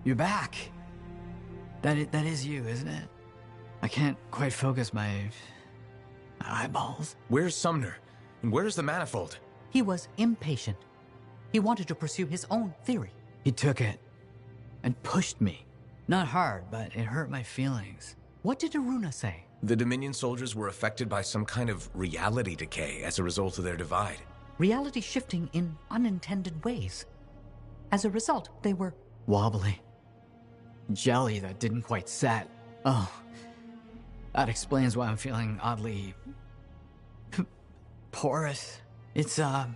You're back. That is you, isn't it? I can't quite focus my eyeballs. Where's Sumner? And where's the manifold? He was impatient. He wanted to pursue his own theory. He took it and pushed me. Not hard, but it hurt my feelings. What did Aruna say? The Dominion soldiers were affected by some kind of reality decay as a result of their divide. Reality shifting in unintended ways. As a result, they were wobbly. Jelly that didn't quite set. Oh, that explains why I'm feeling oddly porous. It's not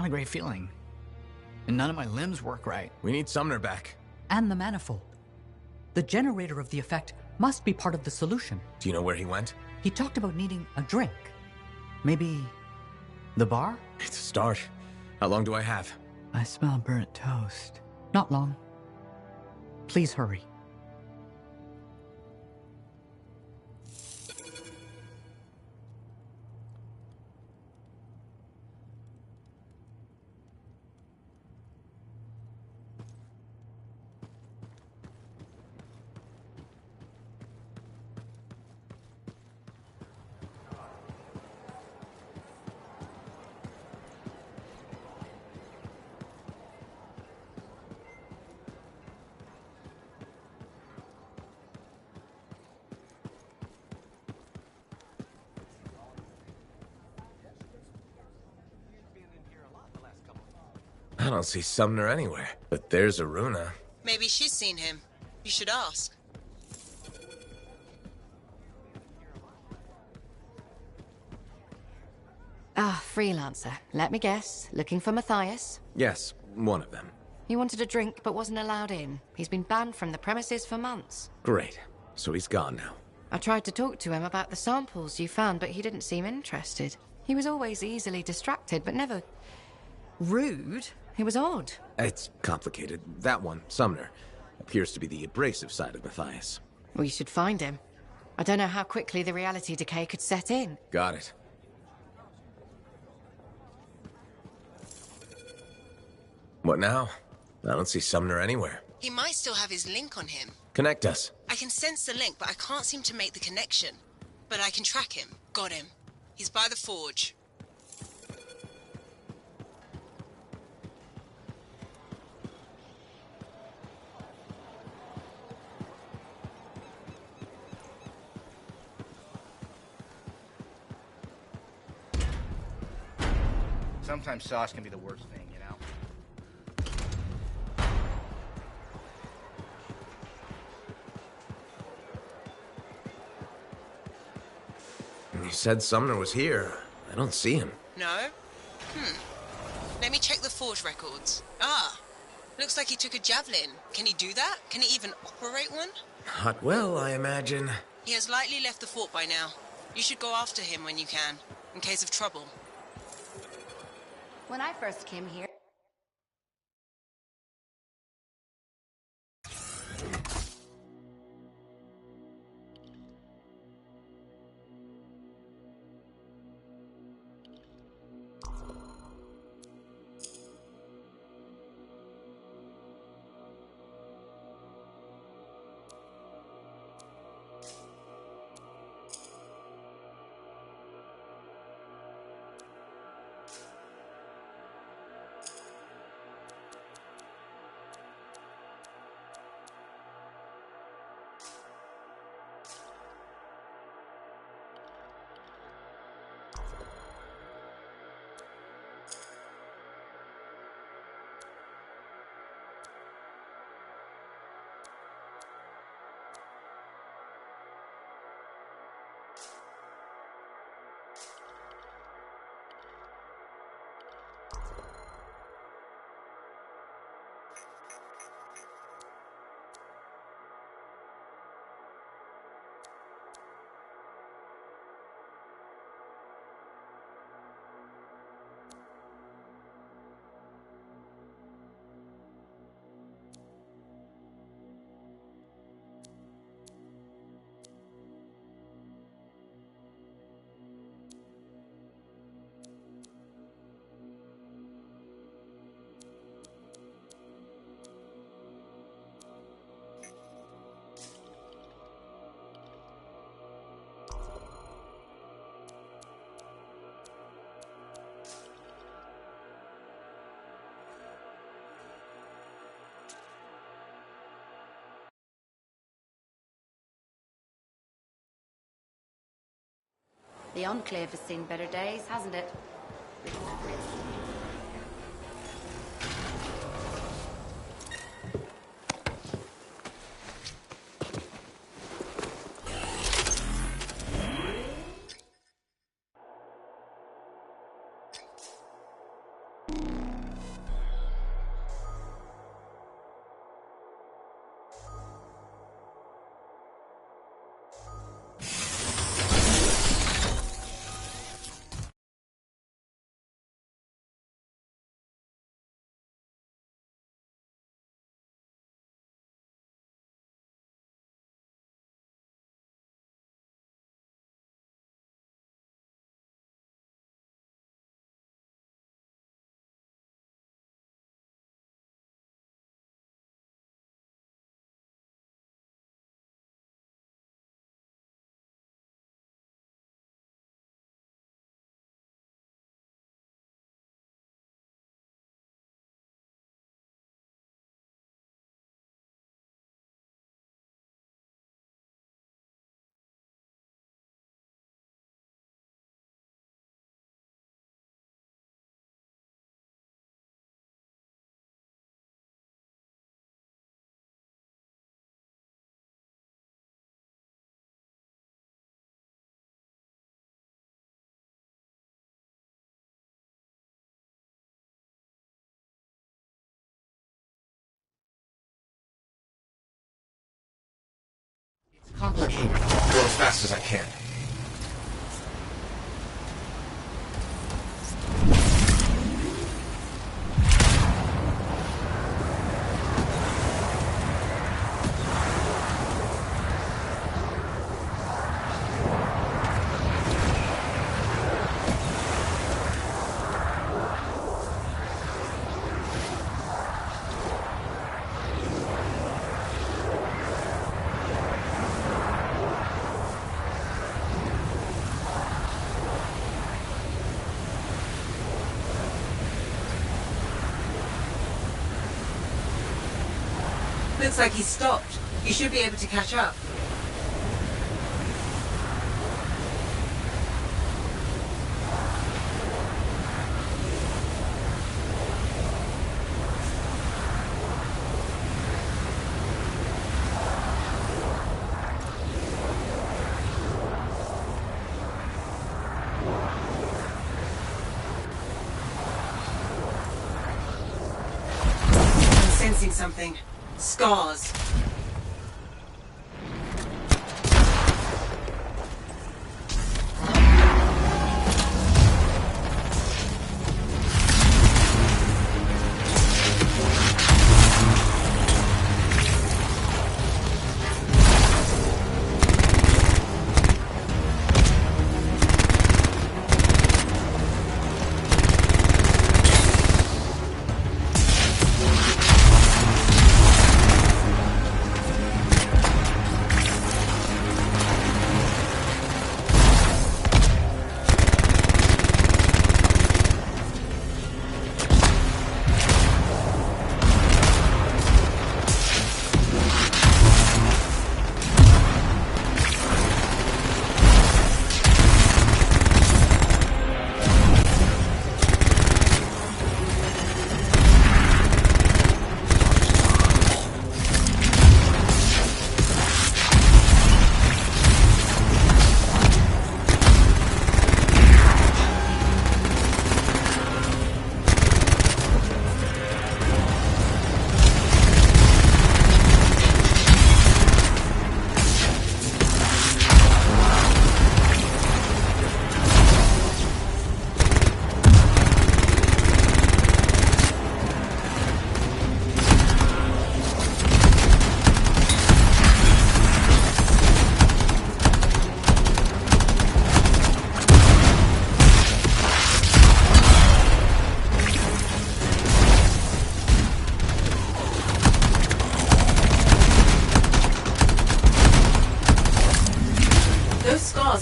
a great feeling. And none of my limbs work right. We need Sumner back. And the manifold. The generator of the effect must be part of the solution. Do you know where he went? He talked about needing a drink. Maybe the bar? It's a start. How long do I have? I smell burnt toast. Not long. Please hurry. I don't see Sumner anywhere. But there's Aruna. Maybe she's seen him. You should ask. Freelancer. Let me guess. Looking for Matthias? Yes, one of them. He wanted a drink but wasn't allowed in. He's been banned from the premises for months. Great. So he's gone now. I tried to talk to him about the samples you found, but he didn't seem interested. He was always easily distracted, but never rude. It was odd. It's complicated. That one, Sumner, appears to be the abrasive side of Matthias. We should find him. I don't know how quickly the reality decay could set in. Got it. What now? I don't see Sumner anywhere. He might still have his link on him. Connect us. I can sense the link, but I can't seem to make the connection. But I can track him. Got him. He's by the forge. Sometimes sauce can be the worst thing, you know? You said Sumner was here. I don't see him. No? Let me check the forge records. Ah, looks like he took a javelin. Can he do that? Can he even operate one? Not well, I imagine. He has likely left the fort by now. You should go after him when you can, in case of trouble. When I first came here... The Enclave has seen better days, hasn't it? Complicated. Go as fast as I can. Looks like he's stopped. You should be able to catch up. I'm sensing something. Scars.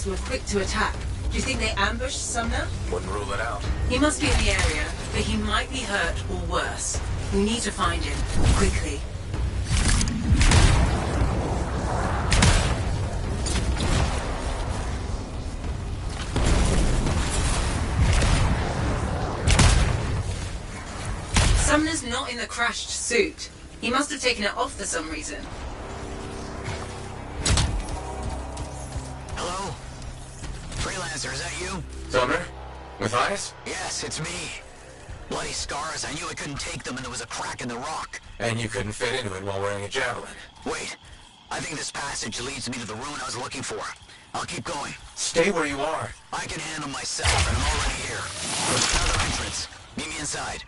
Were quick to attack. Do you think they ambushed Sumner? Wouldn't rule it out. He must be in the area, but he might be hurt or worse. We need to find him, quickly. not in the crashed suit. He must have taken it off for some reason. Hello? Freelancer, is that you? Sumner? Matthias? Yes, it's me. Bloody scars, I knew I couldn't take them and there was a crack in the rock. And you couldn't fit into it while wearing a javelin. Wait, I think this passage leads me to the room I was looking for. I'll keep going. Stay where you are. I can handle myself, and I'm already here. There's another entrance. Meet me inside.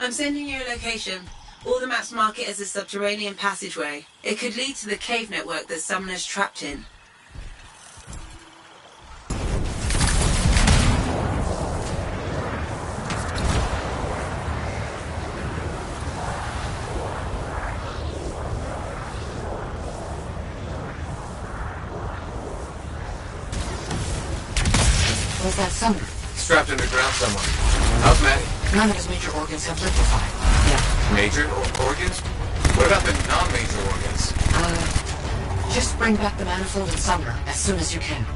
I'm sending you a location. All the maps mark it as a subterranean passageway. It could lead to the cave network that Sumner's trapped in. Was that Sumner? Strapped underground somewhere. How's Maddie? None of his major organs have liquefied. Yeah. Major organs? What about the non-major organs? Just bring back the manifold and Sumner as soon as you can.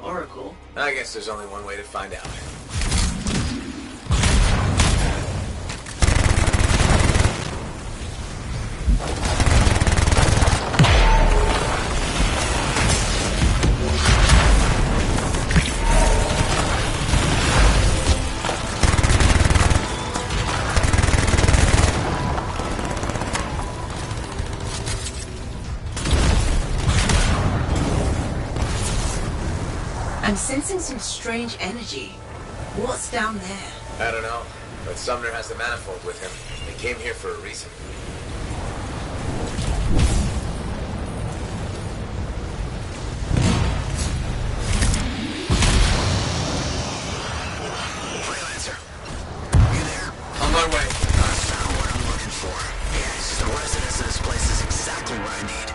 Oracle. I guess there's only one way to find out. I'm sensing some strange energy. What's down there? I don't know, but Sumner has the manifold with him. They came here for a reason. Freelancer, you there? On my way. I found what I'm looking for. Yes, the residence of this place is exactly what I need.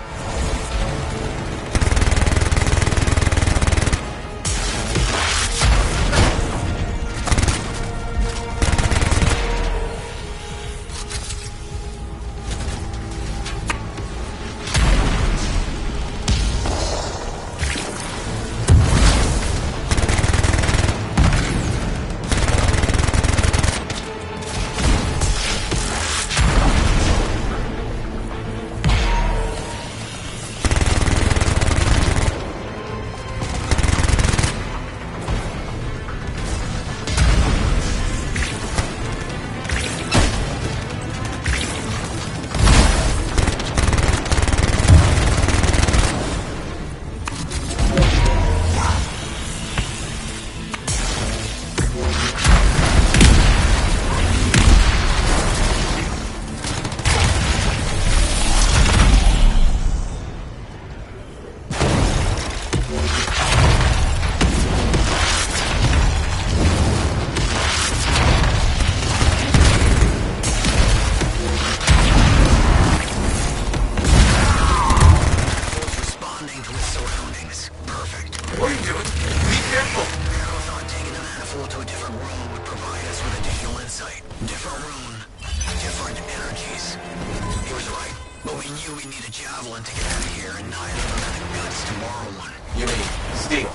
You mean steel?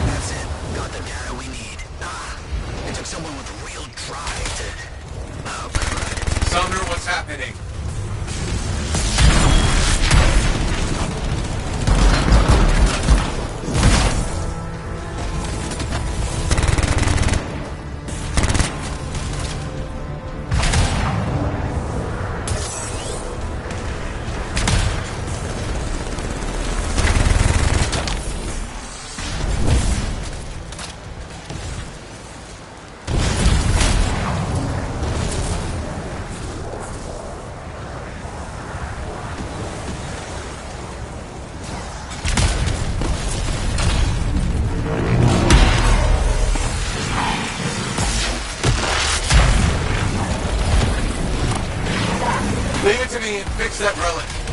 That's it. Got the data we need. It took someone with real drive to... Oh, crud. Sumner, what's happening? Leave it to me and fix that relic.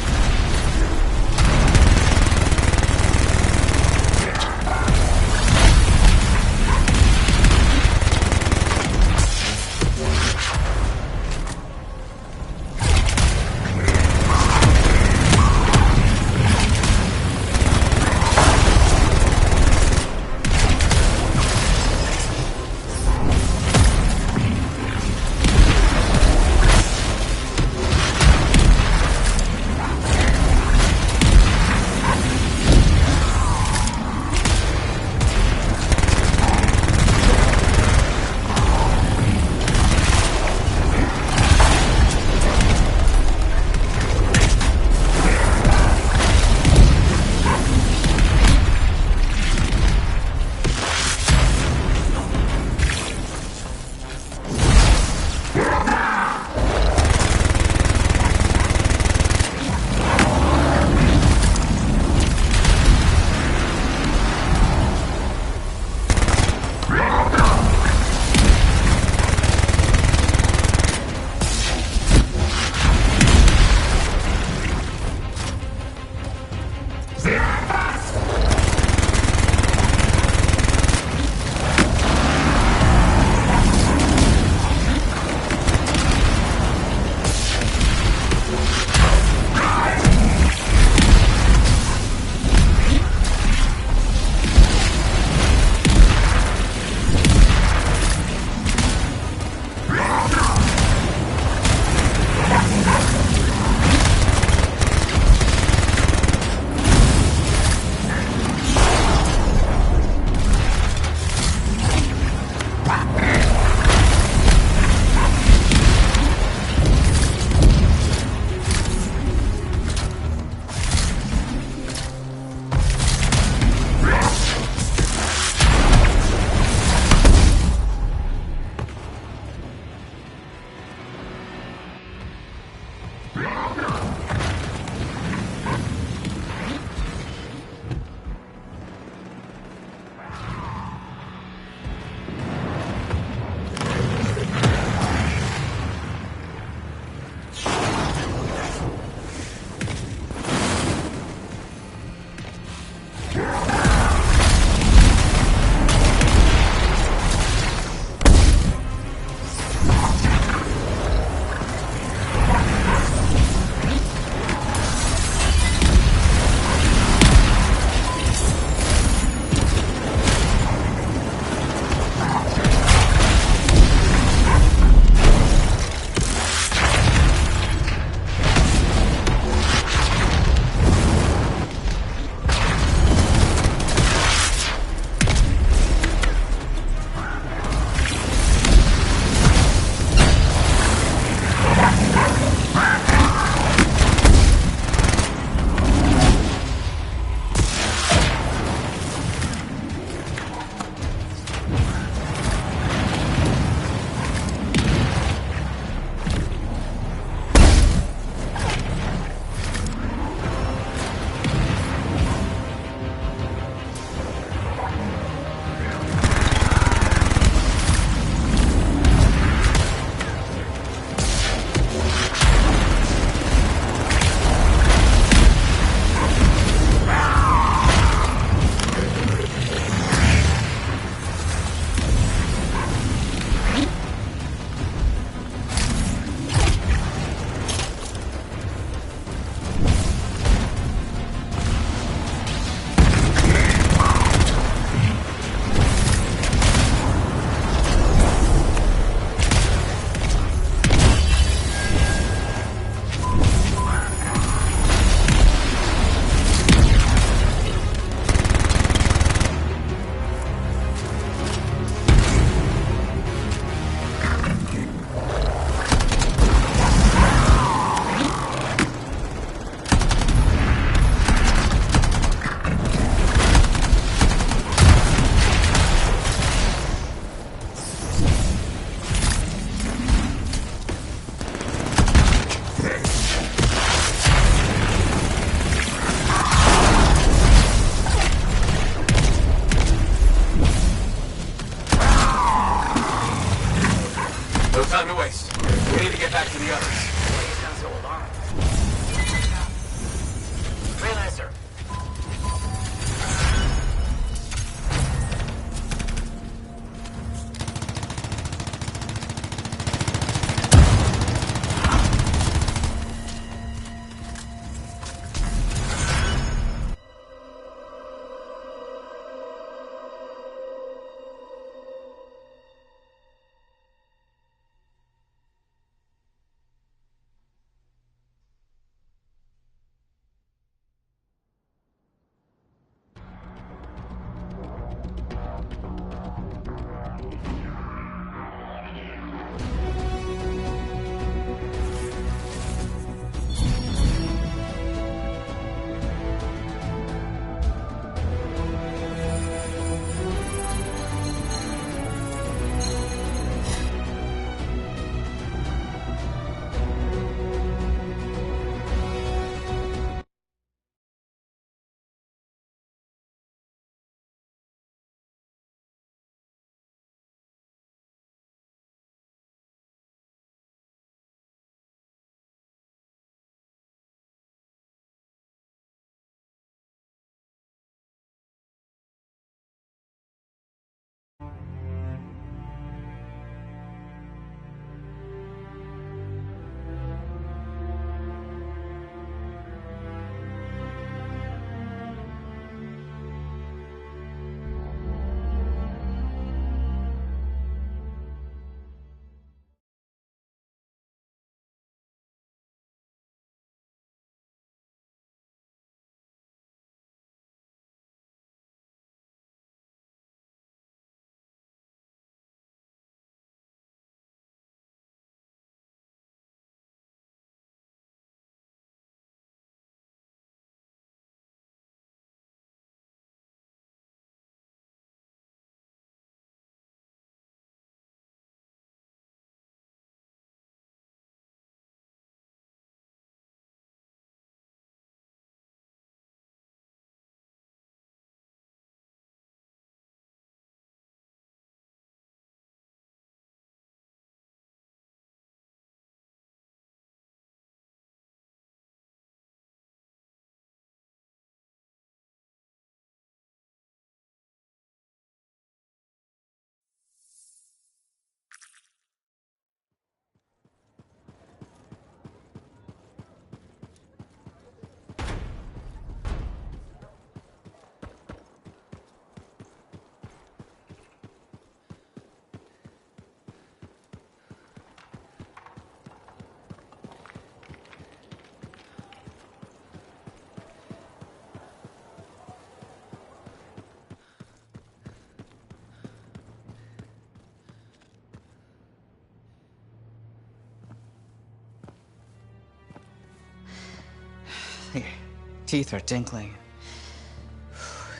teeth are tinkling.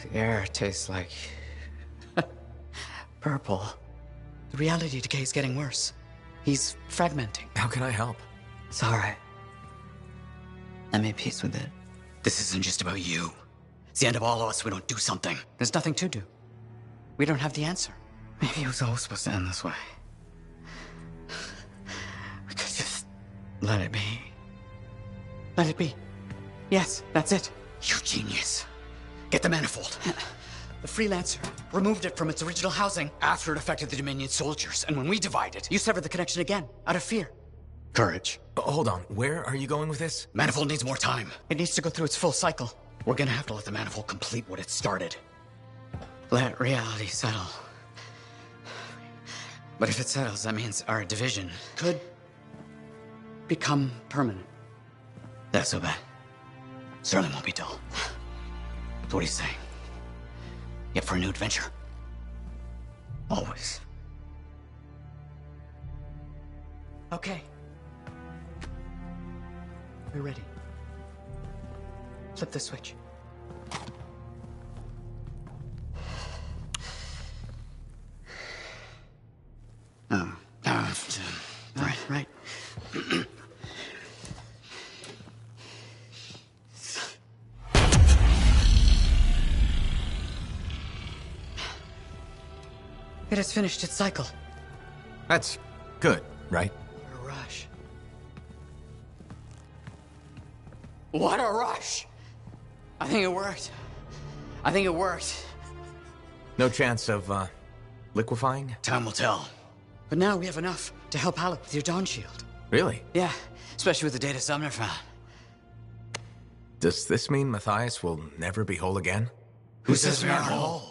The air tastes like... purple. The reality decay is getting worse. He's fragmenting. How can I help? It's alright. I made peace with it. This isn't just about you. It's the end of all of us if we don't do something. There's nothing to do. We don't have the answer. Maybe it was always supposed to end this way. We could just let it be. Let it be. Yes, that's it. You genius. Get the manifold. The freelancer removed it from its original housing after it affected the Dominion soldiers. And when we divide it, you severed the connection again, out of fear. Courage. Hold on, where are you going with this? Manifold needs more time. It needs to go through its full cycle. We're gonna have to let the manifold complete what it started. Let reality settle. But if it settles, that means our division could become permanent. That's so bad. Certainly won't be dull. So what are you saying? Yet for a new adventure? Always. Okay. We're ready. Flip the switch. Right. It has finished its cycle. That's good, right? What a rush. What a rush! I think it worked. No chance of, liquefying? Time will tell. But now we have enough to help Alec with your Dawn Shield. Really? Yeah, especially with the data Sumner found. Does this mean Matthias will never be whole again? Who says we aren't whole?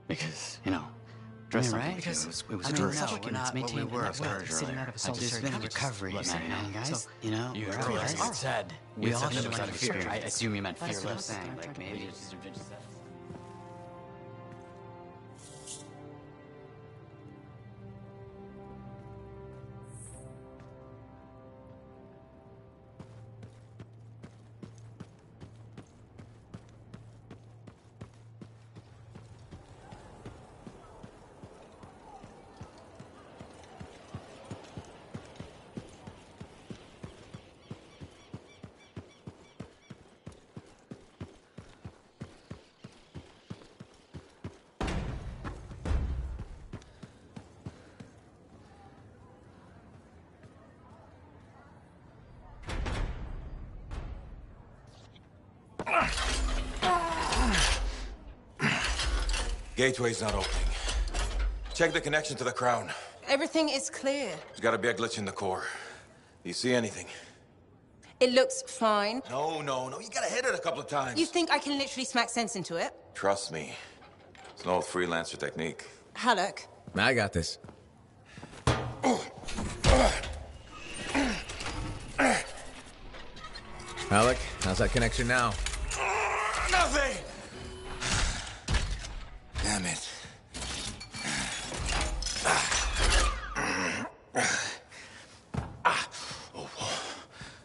Because, dress right? Because it was a dress. We're not what we were sitting out of a soldier. There's been a recovery, guys. So, you earlier said we all should have fear. I assume you meant fearless. Like maybe it's Gateway's not opening. Check the connection to the crown. Everything is clear. There's gotta be a glitch in the core. Do you see anything? It looks fine. No. You gotta hit it a couple of times. You think I can literally smack sense into it? Trust me. It's an old freelancer technique. Halleck. I got this. Alec, how's that connection now? Nothing! Damn it.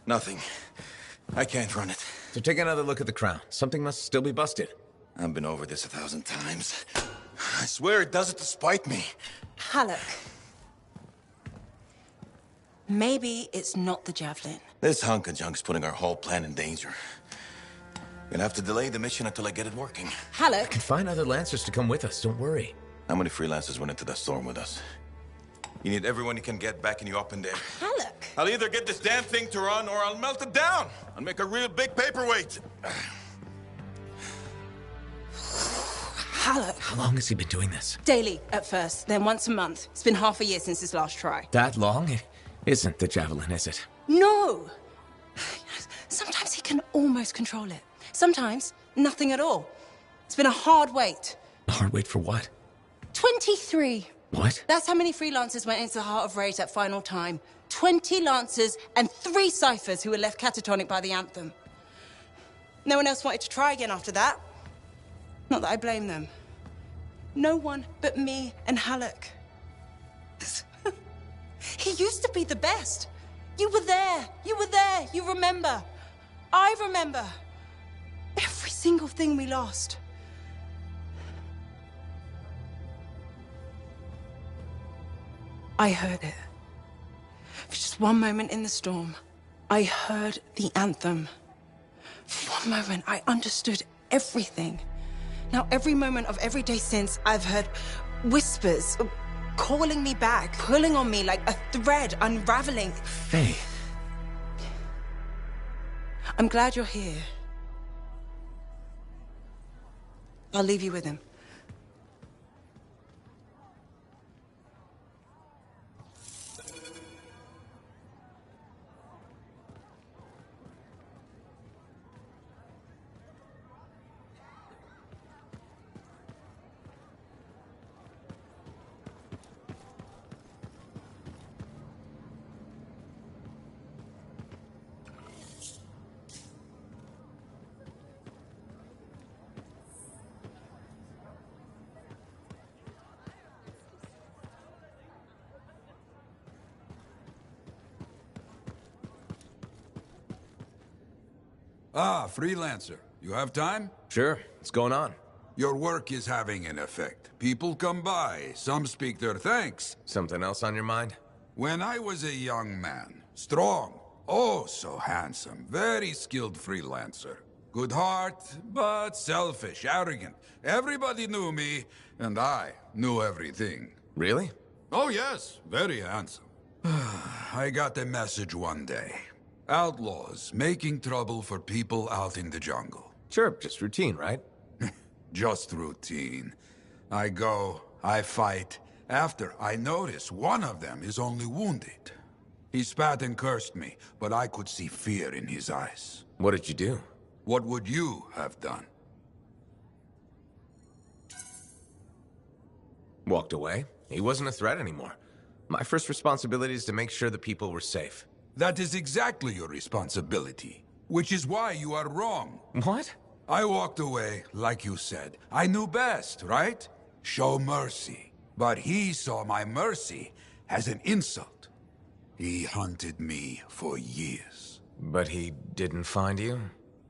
Nothing. I can't run it. So take another look at the crown. Something must still be busted. I've been over this 1,000 times. I swear it does it to spite me. Halleck. Maybe it's not the javelin. This hunk of junk's putting our whole plan in danger. Gonna have to delay the mission until I get it working. Halleck. I can find other Lancers to come with us, don't worry. How many freelancers went into that storm with us? You need everyone you can get backing you up in there. Halleck. I'll either get this damn thing to run or I'll melt it down. I'll make a real big paperweight. Halleck. How long has he been doing this? Daily at first, then once a month. It's been half a year since his last try. That long? It isn't the javelin, is it? No! Sometimes he can almost control it. Sometimes, nothing at all. It's been a hard wait. A hard wait for what? 23. What? That's how many freelancers went into the heart of Rage at final time. 20 Lancers and 3 Ciphers who were left catatonic by the Anthem. No one else wanted to try again after that. Not that I blame them. No one but me and Halleck. He used to be the best. You were there. You remember. I remember every single thing we lost. I heard it. For just one moment in the storm, I heard the anthem. For one moment, I understood everything. Now, every moment of every day since, I've heard whispers calling me back, pulling on me like a thread unraveling. Faye. I'm glad you're here. I'll leave you with him. Ah, freelancer. You have time? Sure. What's going on? Your work is having an effect. People come by, some speak their thanks. Something else on your mind? When I was a young man, strong, oh so handsome, very skilled freelancer. Good heart, but selfish, arrogant. Everybody knew me, and I knew everything. Really? Oh yes, very handsome. I got a message one day. Outlaws making trouble for people out in the jungle. Sure, just routine, right? Just routine. I go, I fight. After, I notice one of them is only wounded. He spat and cursed me, but I could see fear in his eyes. What did you do? What would you have done? Walked away. He wasn't a threat anymore. My first responsibility is to make sure the people were safe. That is exactly your responsibility. Which is why you are wrong. What? I walked away, like you said. I knew best, right? Show mercy. But he saw my mercy as an insult. He hunted me for years. But he didn't find you?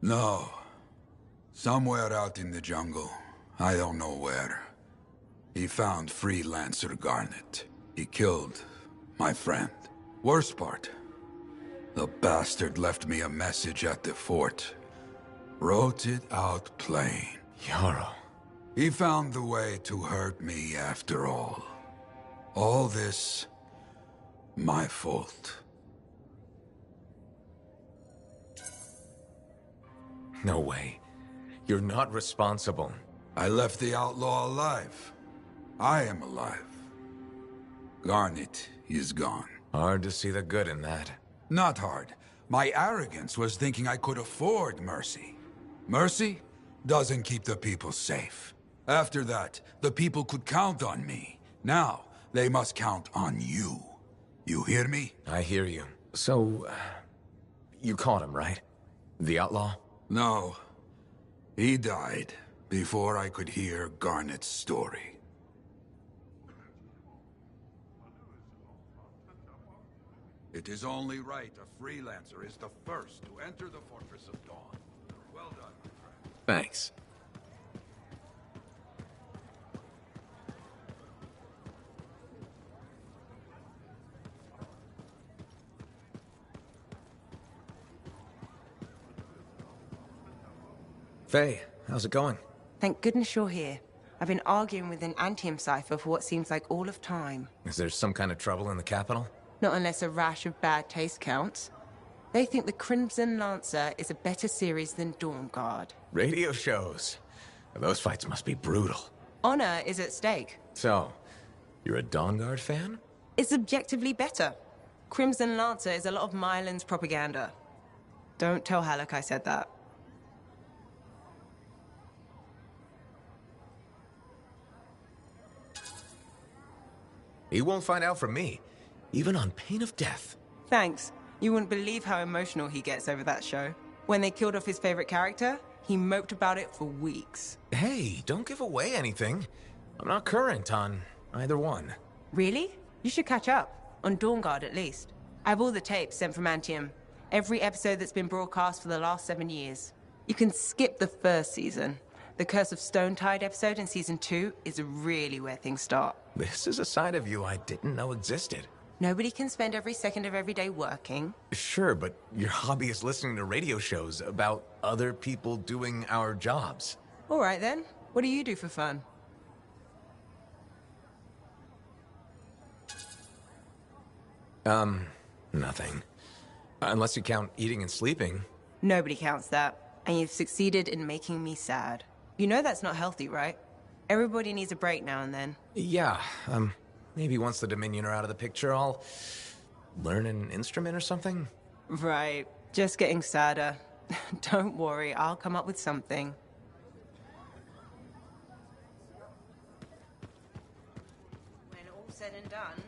No. Somewhere out in the jungle. I don't know where. He found Freelancer Garnet. He killed my friend. Worst part, the bastard left me a message at the fort. Wrote it out plain. Yarrow. He found the way to hurt me after all. All this, my fault. No way. You're not responsible. I left the outlaw alive. I am alive. Garnet is gone. Hard to see the good in that. Not hard. My arrogance was thinking I could afford mercy. Mercy doesn't keep the people safe. After that, the people could count on me. Now, they must count on you. You hear me? I hear you. So, you caught him, right? The outlaw? No. He died before I could hear Garnet's story. It is only right a freelancer is the first to enter the Fortress of Dawn. Well done, my friend. Thanks. Faye, how's it going? Thank goodness you're here. I've been arguing with an Anthem cipher for what seems like all of time. Is there some kind of trouble in the capital? Not unless a rash of bad taste counts. They think the Crimson Lancer is a better series than Dawn Guard. Radio shows. Those fights must be brutal. Honor is at stake. So, you're a Dawn Guard fan? It's objectively better. Crimson Lancer is a lot of Mylan's propaganda. Don't tell Halleck I said that. He won't find out from me, even on pain of death. Thanks. You wouldn't believe how emotional he gets over that show. When they killed off his favorite character, he moped about it for weeks. Hey, don't give away anything. I'm not current on either one. Really? You should catch up. On Dawn Guard, at least. I have all the tapes sent from Anthem. Every episode that's been broadcast for the last 7 years. You can skip the first season. The Curse of Stone Tide episode in season 2 is really where things start. This is a side of you I didn't know existed. Nobody can spend every second of every day working. Sure, but your hobby is listening to radio shows about other people doing our jobs. All right then. What do you do for fun? Nothing. Unless you count eating and sleeping. Nobody counts that. And you've succeeded in making me sad. You know that's not healthy, right? Everybody needs a break now and then. Yeah, maybe once the Dominion are out of the picture, I'll learn an instrument or something? Right. Just getting sadder. Don't worry, I'll come up with something. When all's said and done,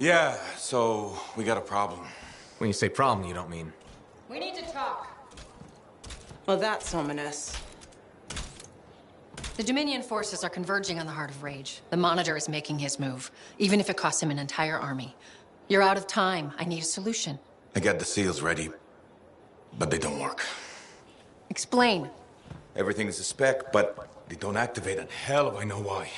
Yeah, so we got a problem. When you say problem, you don't mean... We need to talk. Well, that's ominous. The Dominion forces are converging on the Heart of Rage. The Monitor is making his move, even if it costs him an entire army. You're out of time. I need a solution. I got the seals ready, but they don't work. Explain. Everything is a spec, but they don't activate, and hell if I know why.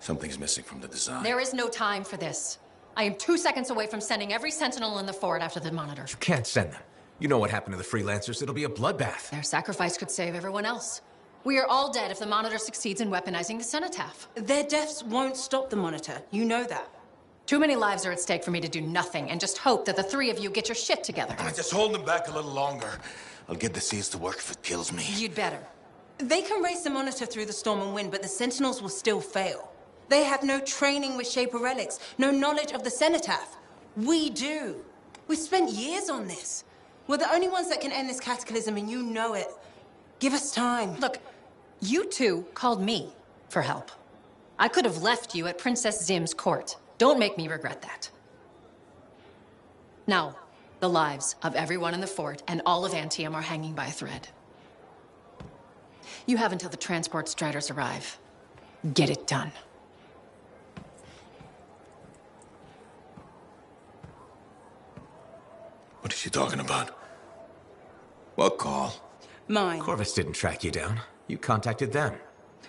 Something's missing from the design. There is no time for this. I am 2 seconds away from sending every Sentinel in the fort after the Monitor. You can't send them. You know what happened to the freelancers. It'll be a bloodbath. Their sacrifice could save everyone else. We are all dead if the Monitor succeeds in weaponizing the Cenotaph. Their deaths won't stop the Monitor. You know that. Too many lives are at stake for me to do nothing and just hope that the three of you get your shit together. Just hold them back a little longer. I'll get the seals to work if it kills me. You'd better. They can race the Monitor through the storm and win, but the Sentinels will still fail. They have no training with Shaper relics, no knowledge of the Cenotaph. We do. We've spent years on this. We're the only ones that can end this cataclysm, and you know it. Give us time. Look, you two called me for help. I could have left you at Princess Zim's court. Don't make me regret that. Now, the lives of everyone in the fort and all of Anthem are hanging by a thread. You have until the transport striders arrive. Get it done. What is she talking about? What call? Mine. Corvus didn't track you down. You contacted them.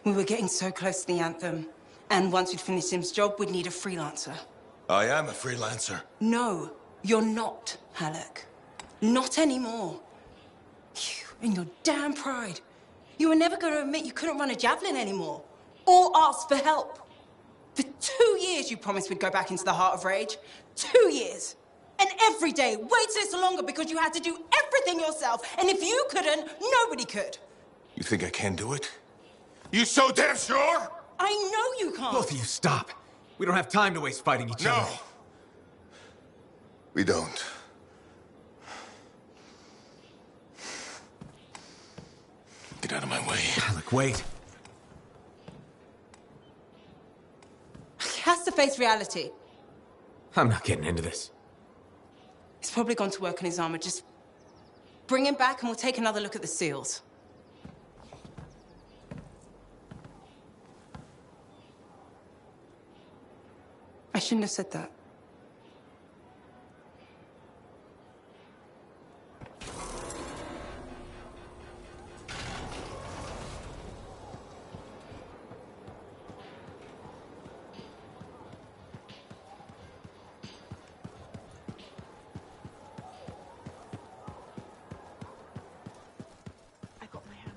We were getting so close to the Anthem. And once we'd finished Sim's job, we'd need a freelancer. I am a freelancer. No, you're not, Halleck. Not anymore. You and your damn pride. You were never going to admit you couldn't run a javelin anymore. Or ask for help. For 2 years you promised we'd go back into the Heart of Rage. 2 years. And every day, waited so longer because you had to do everything yourself. And if you couldn't, nobody could. You think I can do it? You so damn sure? I know you can't. Both of you, stop. We don't have time to waste fighting each other. No. We don't. Get out of my way. Look, wait. He has to face reality. I'm not getting into this. He's probably gone to work on his armor. Just bring him back and we'll take another look at the seals. I shouldn't have said that. I got my hand.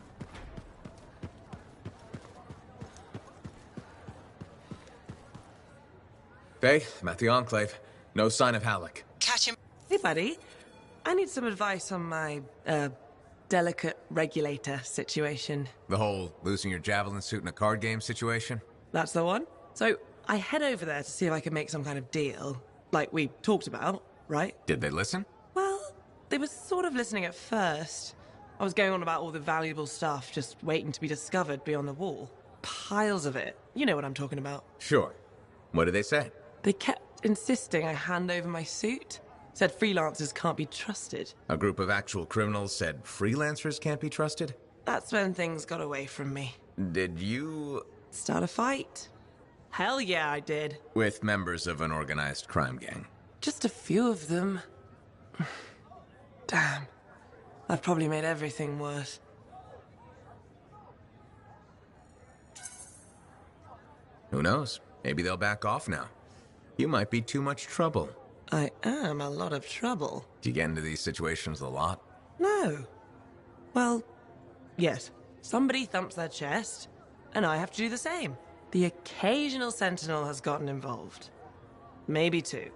Faye, I'm at the Enclave. No sign of Halleck. Catch him. Hey, buddy. I need some advice on my, delicate regulator situation. The whole losing your javelin suit in a card game situation? That's the one. So, I head over there to see if I can make some kind of deal, like we talked about, right? Did they listen? Well, they were sort of listening at first. I was going on about all the valuable stuff just waiting to be discovered beyond the wall. Piles of it. You know what I'm talking about. Sure. What did they say? They kept insisting I hand over my suit. Said freelancers can't be trusted. A group of actual criminals said freelancers can't be trusted? That's when things got away from me. Did you... Start a fight? Hell yeah, I did. With members of an organized crime gang? Just a few of them. Damn. I've probably made everything worse. Who knows? Maybe they'll back off now. You might be too much trouble. I am a lot of trouble. Do you get into these situations a lot? No. Well, yes. Somebody thumps their chest, and I have to do the same. The occasional sentinel has gotten involved. Maybe two.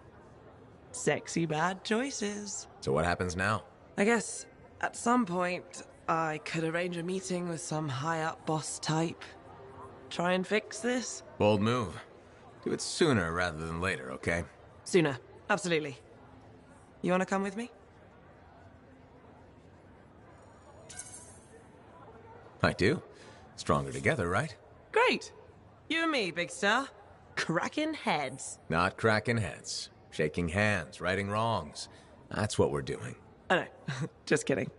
Sexy bad choices. So what happens now? I guess at some point I could arrange a meeting with some high-up boss type. Try and fix this. Bold move. Do it sooner rather than later, okay? Sooner. Absolutely. You want to come with me? I do. Stronger together, right? Great. You and me, big star. Cracking heads. Not cracking heads. Shaking hands, righting wrongs. That's what we're doing. Oh no, just kidding.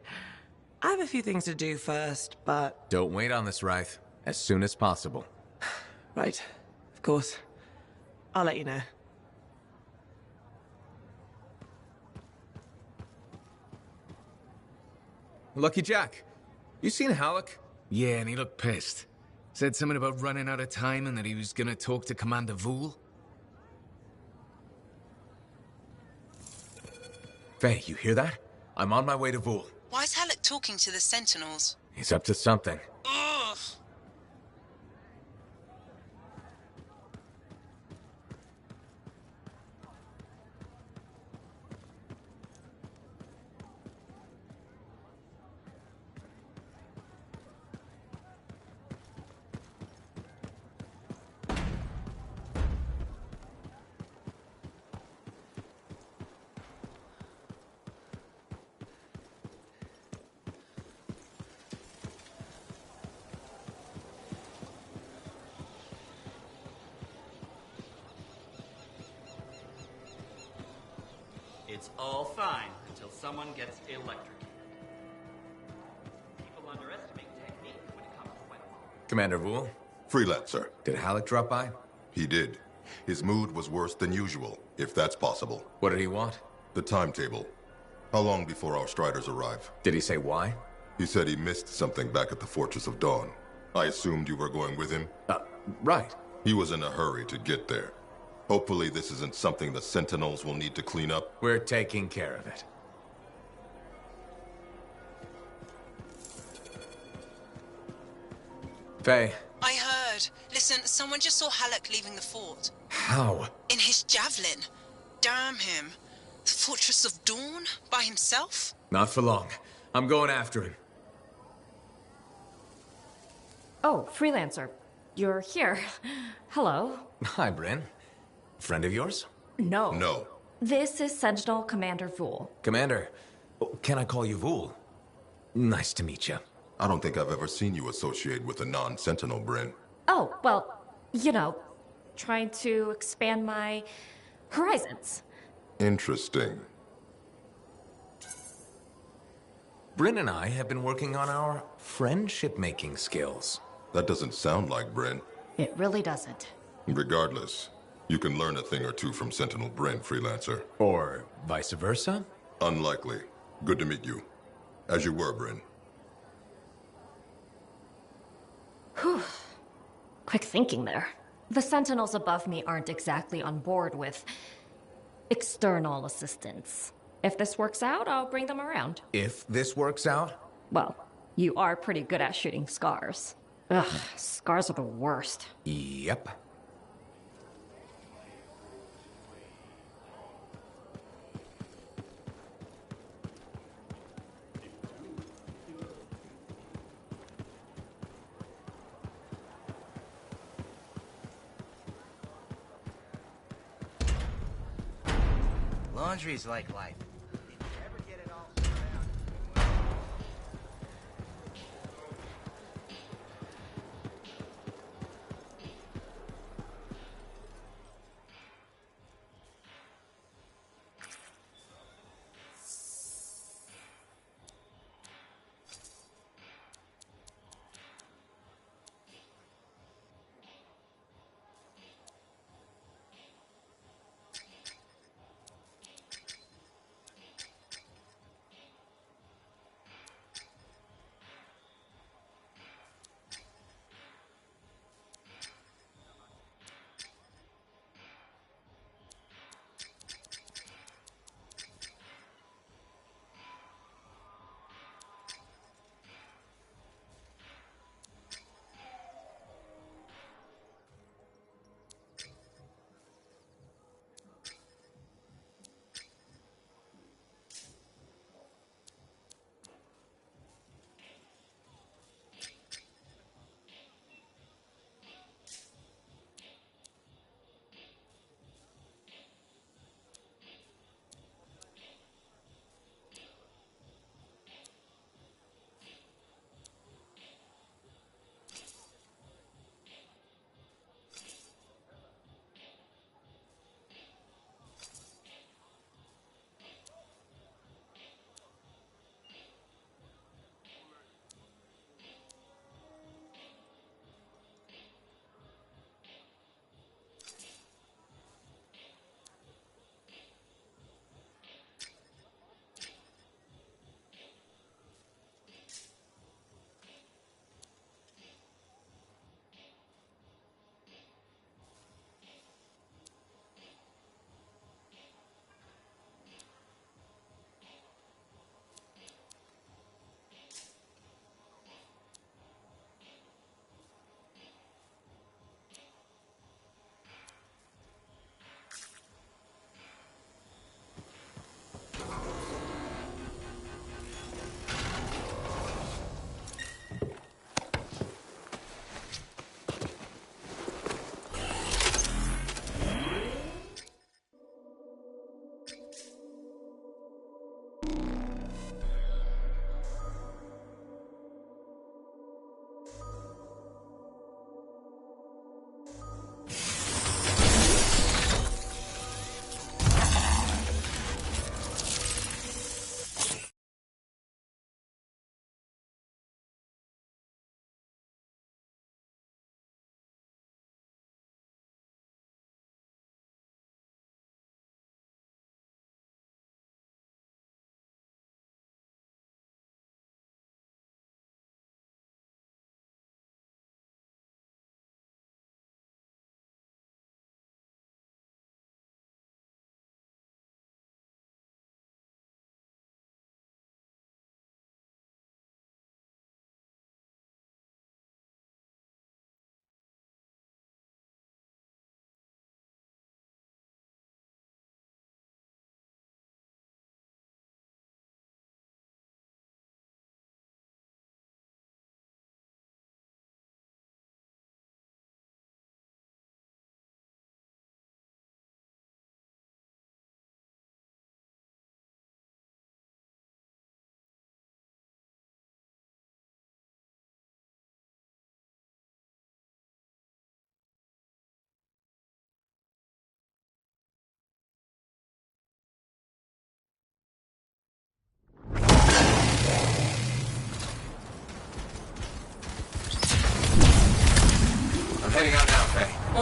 I have a few things to do first, but... Don't wait on this, Wraith. As soon as possible. Right, of course. I'll let you know. Lucky Jack, you seen Halleck? Yeah, and he looked pissed. Said something about running out of time and that he was gonna talk to Commander Vool. Faye, you hear that? I'm on my way to Vool. Why is Halleck talking to the Sentinels? He's up to something. Ugh! It's all fine until someone gets electrocuted. People underestimate technique when it comes to weapons. Commander Vool? Freelancer. Did Halleck drop by? He did. His mood was worse than usual, if that's possible. What did he want? The timetable. How long before our Striders arrive? Did he say why? He said he missed something back at the Fortress of Dawn. I assumed you were going with him? Right. He was in a hurry to get there. Hopefully this isn't something the Sentinels will need to clean up. We're taking care of it. Faye. I heard. Listen, someone just saw Halleck leaving the fort. How? In his javelin. Damn him. The Fortress of Dawn? By himself? Not for long. I'm going after him. Oh, Freelancer. You're here. Hello. Hi, Bryn. Friend of yours? No. No. This is Sentinel Commander Vool. Commander, can I call you Vool? Nice to meet you. I don't think I've ever seen you associate with a non-Sentinel, Bryn. Oh, well, you know, trying to expand my horizons. Interesting. Bryn and I have been working on our friendship-making skills. That doesn't sound like Bryn. It really doesn't. Regardless, you can learn a thing or two from Sentinel Bryn, Freelancer. Or vice versa? Unlikely. Good to meet you. As you were, Bryn. Whew. Quick thinking there. The Sentinels above me aren't exactly on board with external assistance. If this works out, I'll bring them around. If this works out? Well, you are pretty good at shooting scars. Ugh, scars are the worst. Yep. Laundry's like life.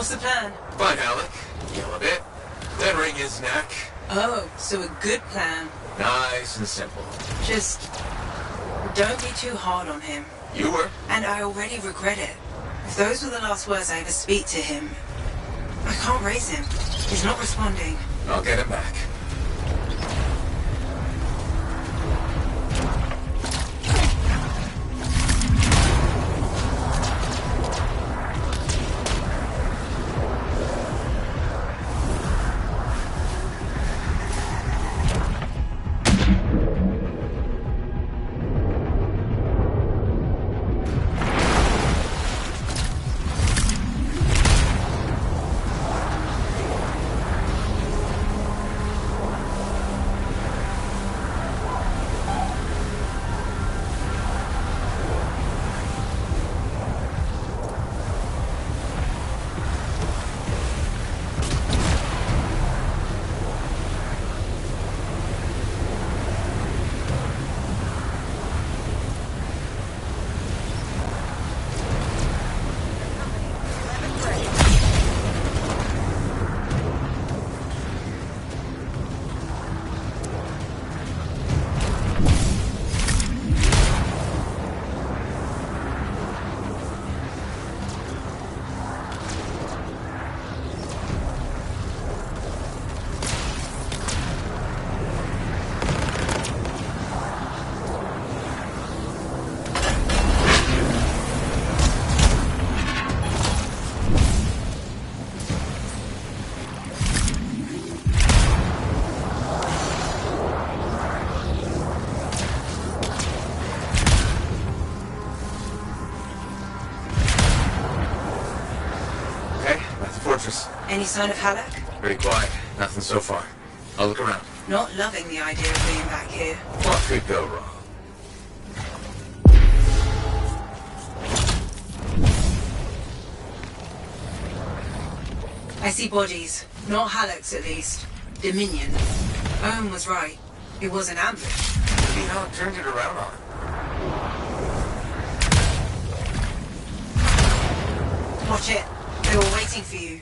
What's the plan? Find Alec, yell a bit, then wring his neck. Oh, so a good plan. Nice and simple. Just don't be too hard on him. You were. And I already regret it. If those were the last words I ever speak to him, I can't raise him. He's not responding. I'll get him back. Any sign of Halleck? Pretty quiet. Nothing so far. I'll look around. Not loving the idea of being back here. What could go wrong? I see bodies. Not Halleck's, at least. Dominion. Owen was right. It was an ambush. Maybe Halleck turned it around on him. Watch it. They were waiting for you.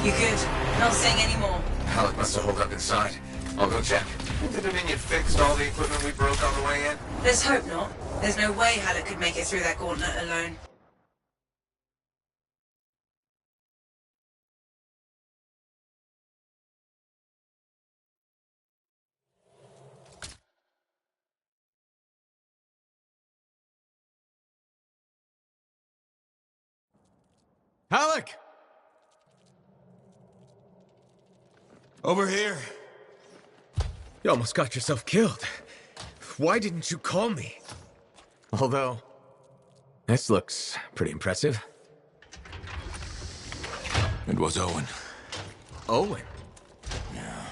You good? Not saying any more. Halleck must have holed up inside. I'll go check. Think the Dominion fixed all the equipment we broke on the way in? Let's hope not. There's no way Halleck could make it through that gauntlet alone. Halleck! Over here. You almost got yourself killed. Why didn't you call me? Although, this looks pretty impressive. It was Owen. Owen? Yeah.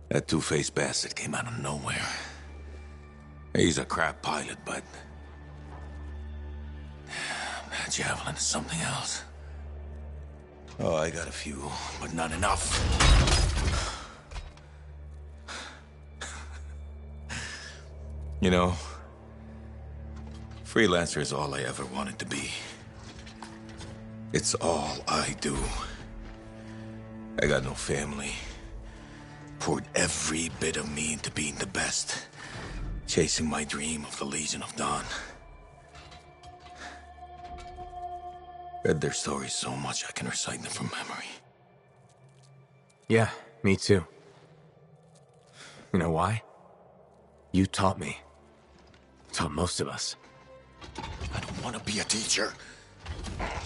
That two-faced bastard came out of nowhere. He's a crap pilot, but... that javelin is something else. Oh, I got a few, but not enough. You know, Freelancer is all I ever wanted to be. It's all I do. I got no family. Poured every bit of me into being the best. Chasing my dream of the Legion of Dawn. Read their stories so much I can recite them from memory. Yeah, me too. You know why? You taught me. Taught most of us. I don't want to be a teacher.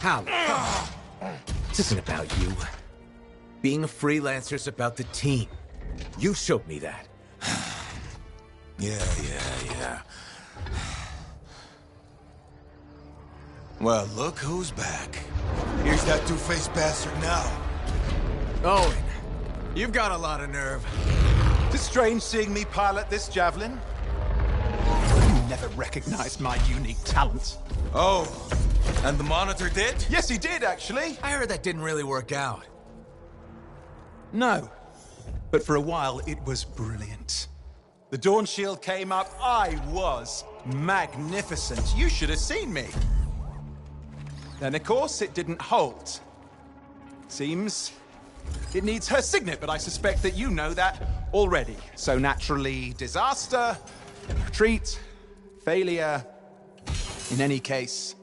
How? This isn't about you. Being a freelancer is about the team. You showed me that. Yeah. Well, look who's back. Here's that two-faced bastard now. Owen, you've got a lot of nerve. It's strange seeing me pilot this javelin. You never recognized my unique talents. Oh, and the Monitor did? Yes, he did, actually. I heard that didn't really work out. No. But for a while, it was brilliant. The Dawn Shield came up. I was magnificent. You should have seen me. Then, of course, it didn't hold. Seems it needs her signet, but I suspect that you know that already. So naturally, disaster, retreat, failure. In any case,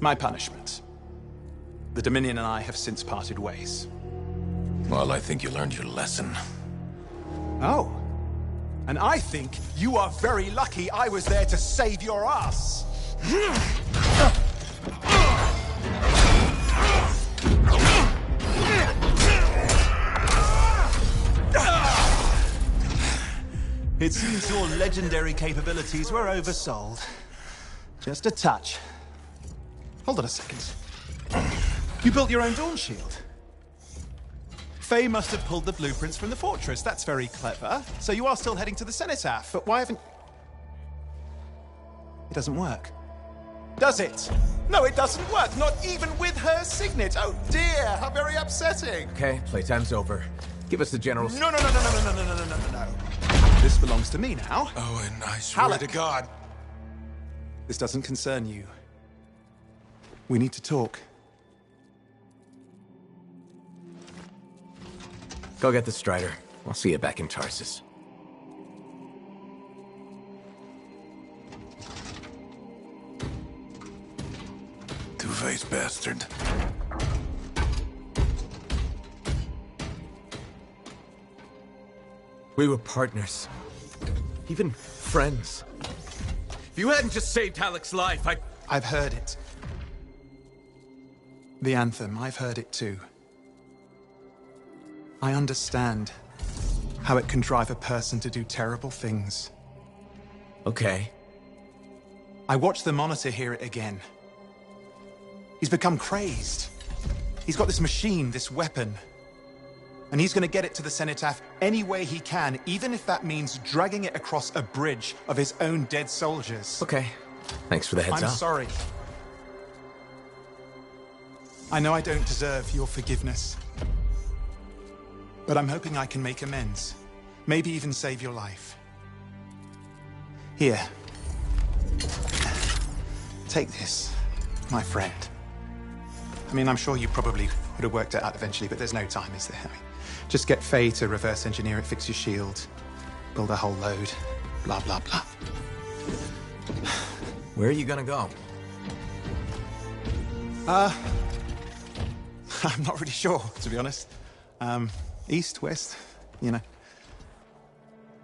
my punishment. The Dominion and I have since parted ways. Well, I think you learned your lesson. Oh. And I think you are very lucky I was there to save your ass. It seems your legendary capabilities were oversold. Just a touch. Hold on a second. You built your own Dawn Shield. Faye must have pulled the blueprints from the fortress. That's very clever. So you are still heading to the Cenotaph, but why haven't... It doesn't work. Does it? No, it doesn't work. Not even with her signet. Oh dear, how very upsetting. Okay, playtime's over. Give us the general... No. This belongs to me now. Oh, and I swear to God. This doesn't concern you. We need to talk. Go get the Strider. I'll see you back in Tarsus. Two-faced bastard. We were partners. Even friends. If you hadn't just saved Halleck's life, I've heard it. The Anthem, I've heard it too. I understand how it can drive a person to do terrible things. Okay. I watched the Monitor hear it again. He's become crazed. He's got this machine, this weapon. And he's gonna get it to the Cenotaph any way he can, even if that means dragging it across a bridge of his own dead soldiers. Okay. Thanks for the heads up. I'm sorry. I know I don't deserve your forgiveness. But I'm hoping I can make amends. Maybe even save your life. Here. Take this, my friend. I mean, I'm sure you probably would have worked it out eventually, but there's no time, is there? I mean, just get Faye to reverse engineer it, fix your shield, build a whole load, blah, blah, blah. Where are you gonna go? I'm not really sure, to be honest. East, west, you know.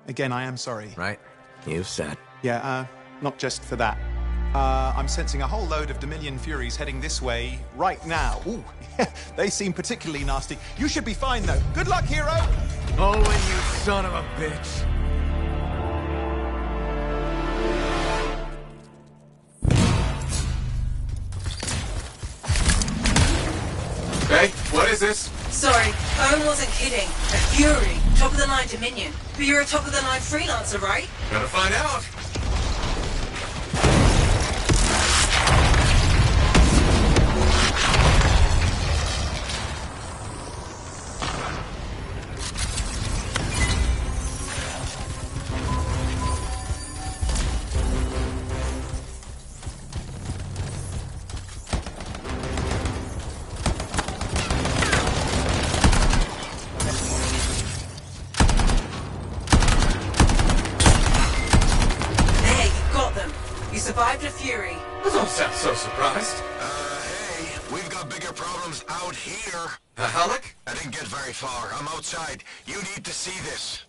Again, I am sorry. Right. You've said. Yeah, not just for that. I'm sensing a whole load of Dominion Furies heading this way right now. Ooh, they seem particularly nasty. You should be fine, though. Good luck, hero! Oh, and you son of a bitch. Hey, what is this? Sorry, Owen wasn't kidding. A Fury, top-of-the-line Dominion. But you're a top-of-the-line freelancer, right? Gotta find out. to fury. Don't sound so surprised. Hey, we've got bigger problems out here. Alec? I didn't get very far. I'm outside. You need to see this.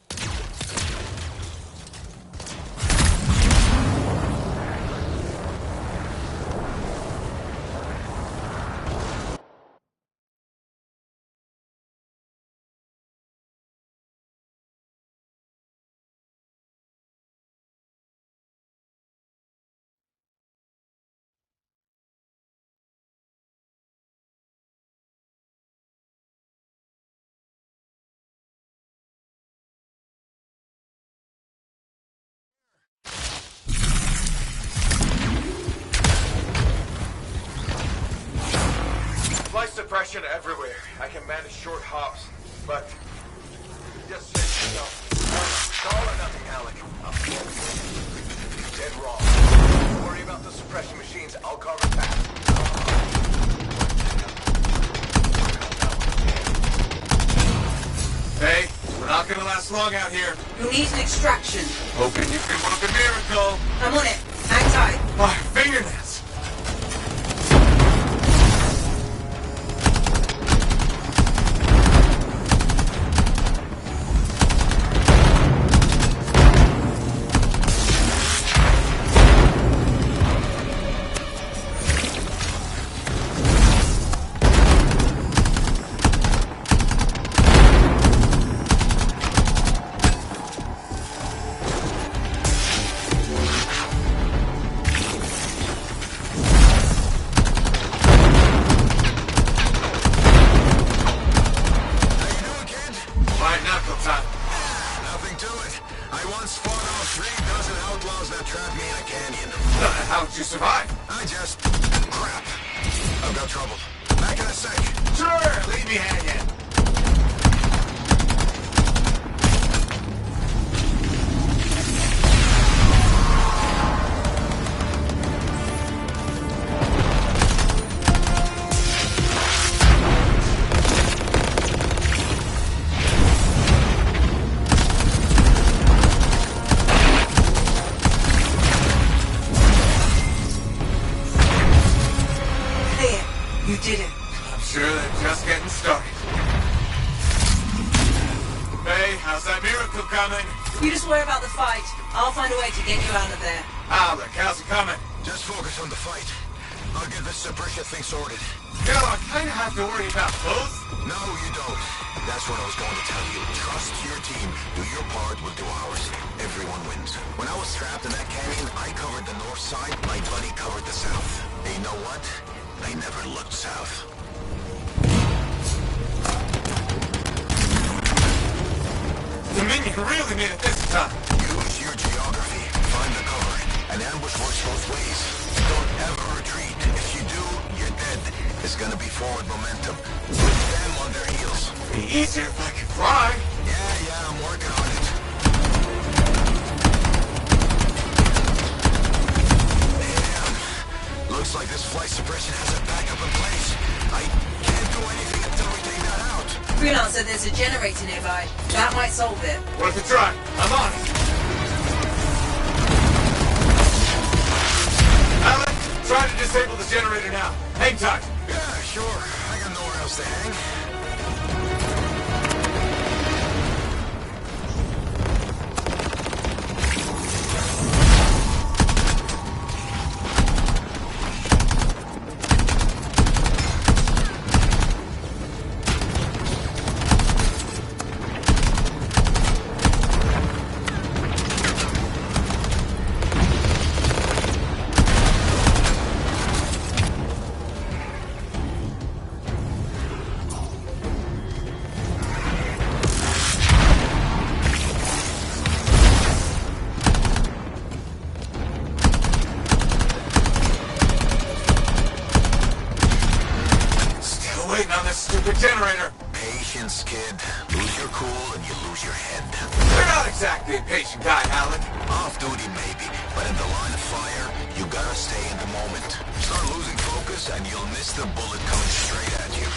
Flight suppression everywhere. I can manage short hops, but just all or nothing, Alec. Dead wrong. Don't worry about the suppression machines. I'll cover that. Hey, we're not gonna last long out here. You'll need an extraction. Hoping you can work a miracle. I'm on it. Hang tight. My fingernails. How'd you survive? Crap. I've got trouble. Back in a sec. Sure, leave me hanging. You did it. I'm sure they're just getting started. Hey, how's that miracle coming? You just worry about the fight. I'll find a way to get you out of there. Alec, how's it coming? Just focus on the fight. I'll get this suppression thing sorted. You know, I kind of have to worry about both. No, you don't. That's what I was going to tell you. Trust your team. Do your part, we'll do ours. Everyone wins. When I was trapped in that canyon, I covered the north side, my buddy covered the south. And you know what? I never looked south. The minion really made it this time. Use your geography. Find the cover. An ambush works both ways. Don't ever retreat. If you do, you're dead. It's gonna be forward momentum. Put them on their heels. Be easier if I could fly. Yeah, I'm working on it. Looks like this flight suppression has a backup in place. I can't do anything until we take that out. Freelancer, there's a generator nearby. That might solve it. Worth a try. I'm on it. Alec, try to disable the generator now. Hang tight. Yeah, sure. I got nowhere else to hang. Waiting on this stupid generator. Patience, kid. Lose your cool and you lose your head. You're not exactly a patient guy, Alec. Off duty, maybe, but in the line of fire, you gotta stay in the moment. Start losing focus and you'll miss the bullet coming straight at you.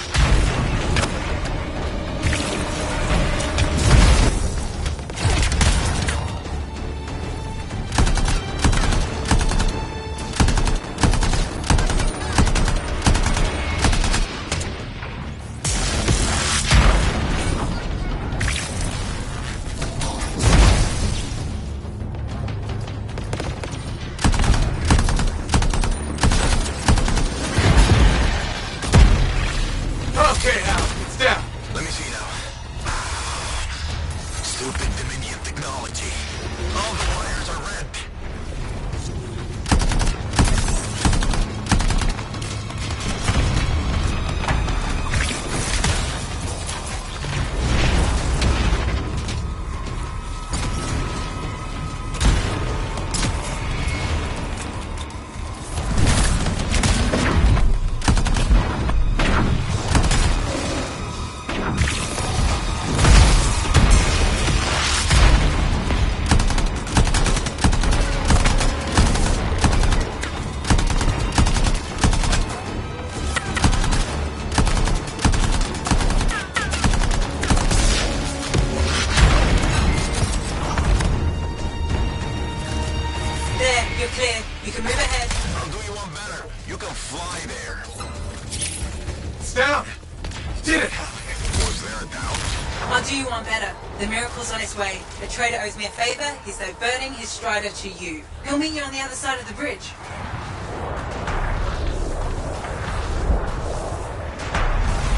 do you want better? The miracle's on its way. A trader owes me a favor. He's though burning his strider to you. He'll meet you on the other side of the bridge.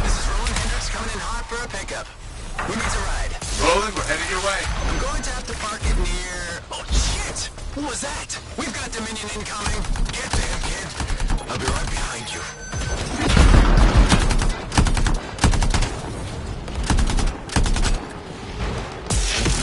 This is Roland Hendricks coming in hot for a pickup. Who needs a ride? Roland, we're headed your way. I'm going to have to park it near... Oh, shit! What was that? We've got Dominion incoming. Get to him, kid. I'll be right behind you.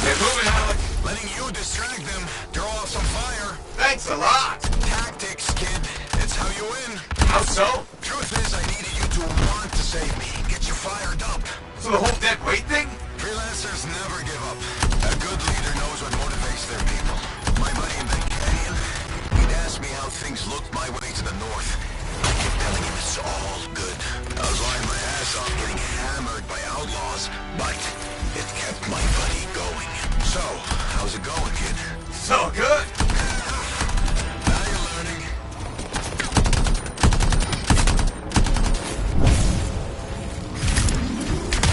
Get moving, Alec. Letting you distract them. Throw off some fire. Thanks a lot. Tactics, kid. It's how you win. How so? Truth is, I needed you to want to save me. Get you fired up. So the whole dead weight thing? Freelancers never give up. A good leader knows what motivates their people. My buddy in the canyon, he'd ask me how things looked my way to the north. I kept telling him it's all good. I was lying my ass off getting hammered by outlaws, but it kept my buddy going. So, how's it going, kid? So good. Now you're learning.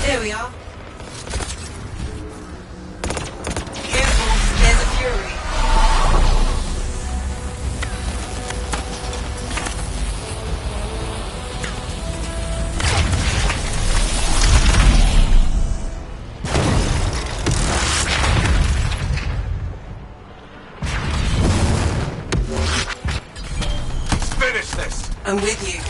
There we are. Careful, there's a fury. Let's finish this. I'm with you.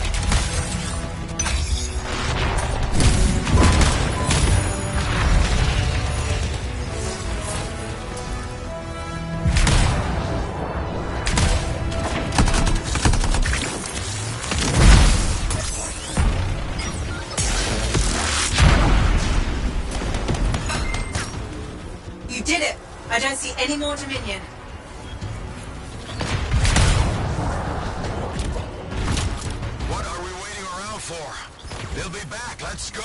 You did it! I don't see any more Dominion. What are we waiting around for? They'll be back. Let's go.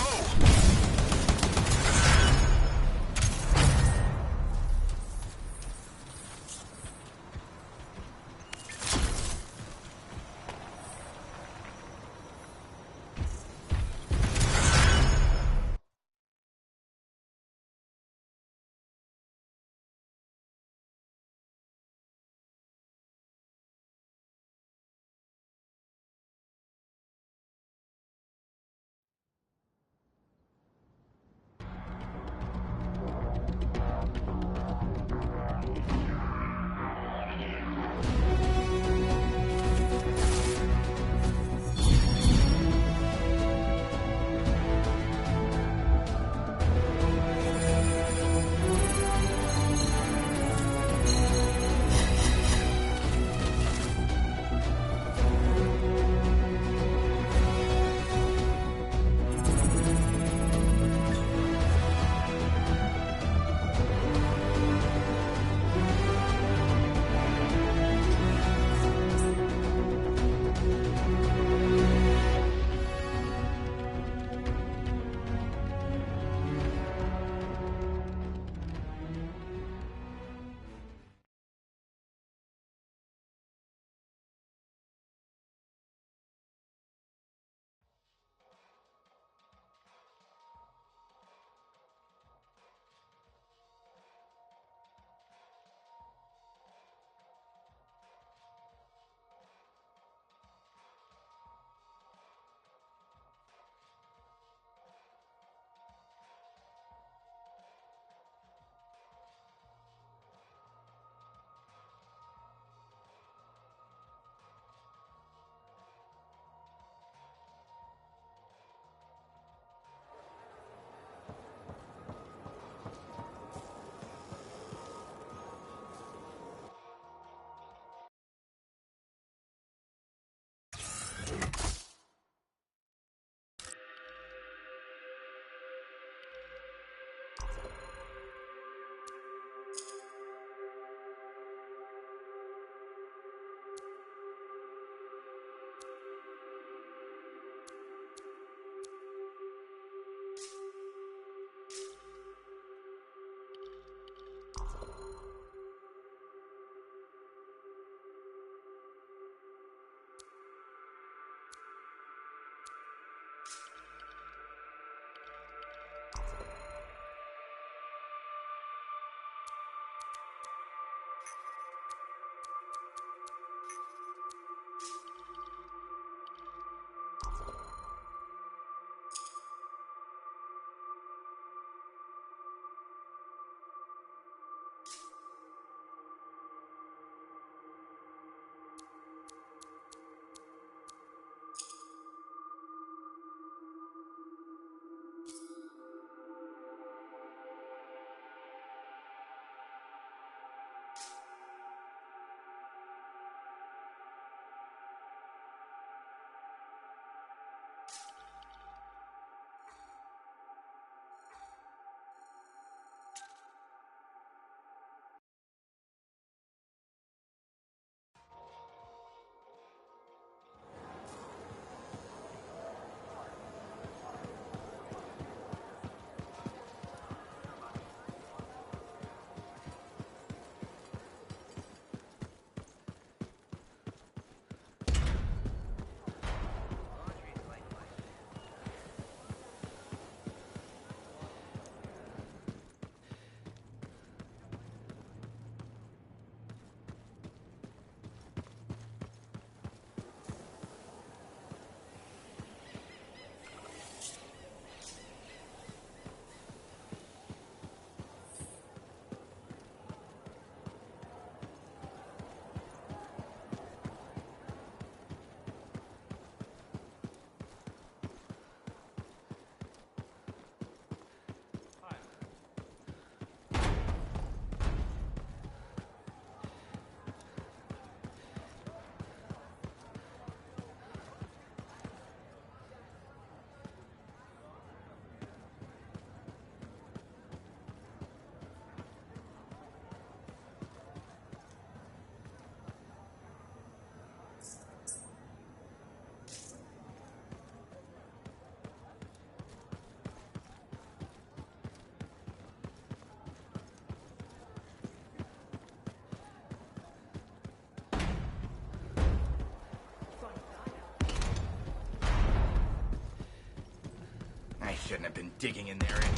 shouldn't have been digging in there anyway.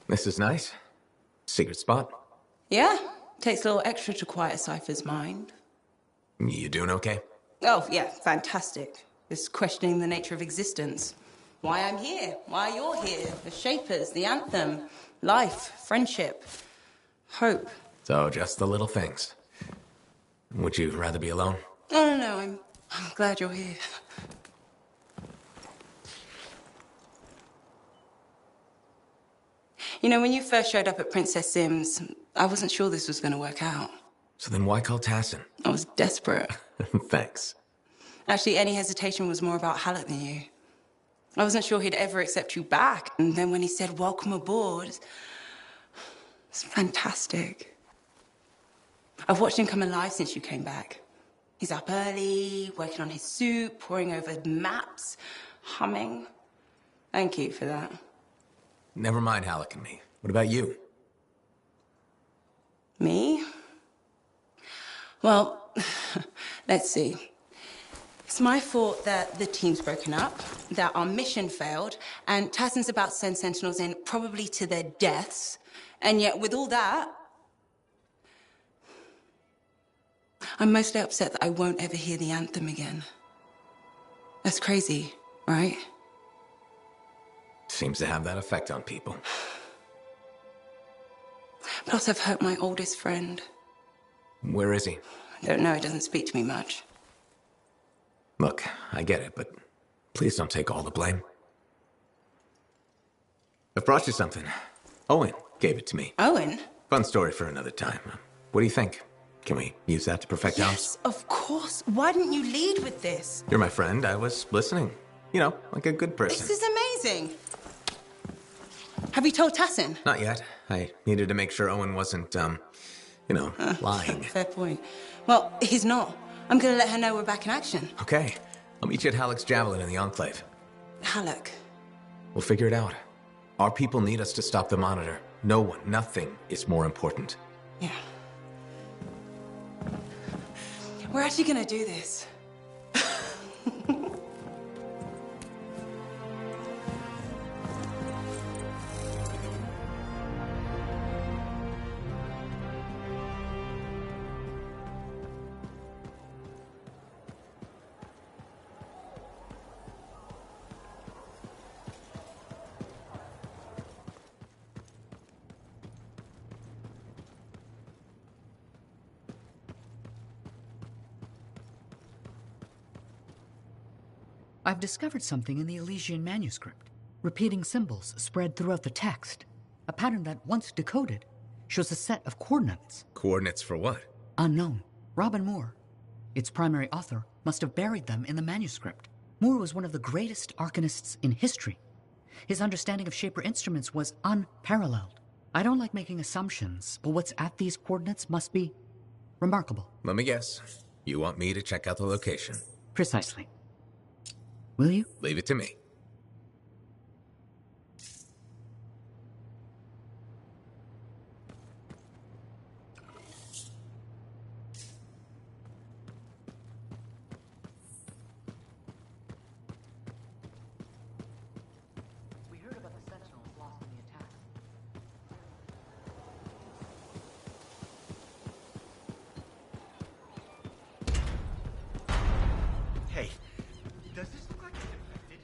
This is nice. Secret spot. Yeah, takes a little extra to quiet a Cypher's mind. You doing okay? Oh, yeah, fantastic. Just questioning the nature of existence. Why I'm here, why you're here, the Shapers, the Anthem, life, friendship, hope. So, just the little things. Would you rather be alone? Oh, no, I'm glad you're here. You know, when you first showed up at Princess Sim's, I wasn't sure this was going to work out. So then why call Tassin? I was desperate. Thanks. Actually, any hesitation was more about Halleck than you. I wasn't sure he'd ever accept you back. And then when he said, welcome aboard, it's fantastic. I've watched him come alive since you came back. He's up early, working on his suit, poring over maps, humming. Thank you for that. Never mind Halleck and me. What about you? Me? Well, let's see. It's my fault that the team's broken up, that our mission failed, and Tassin's about to send Sentinels in, probably to their deaths. And yet, with all that, I'm mostly upset that I won't ever hear the anthem again. That's crazy, right? Seems to have that effect on people. Plus, I've hurt my oldest friend. Where is he? I don't know, he doesn't speak to me much. Look, I get it, but please don't take all the blame. I've brought you something. Owen gave it to me. Owen? Fun story for another time. What do you think? Can we use that to perfect ours? Yes, of course. Why didn't you lead with this? You're my friend. I was listening. You know, like a good person. This is amazing. Have you told Tassin? Not yet. I needed to make sure Owen wasn't, lying. Fair point. Well, he's not. I'm gonna let her know we're back in action. Okay. I'll meet you at Halleck's Javelin in the Enclave. Halleck. We'll figure it out. Our people need us to stop the Monitor. No one, nothing is more important. Yeah. We're actually gonna do this. I've discovered something in the Elysian manuscript. Repeating symbols spread throughout the text. A pattern that, once decoded, shows a set of coordinates. Coordinates for what? Unknown. Robin Moore, its primary author, must have buried them in the manuscript. Moore was one of the greatest arcanists in history. His understanding of Shaper instruments was unparalleled. I don't like making assumptions, but what's at these coordinates must be remarkable. Let me guess. You want me to check out the location? Precisely. Will you? Leave it to me. We heard about the Sentinels lost in the attack. Hey, does this look like it's infected?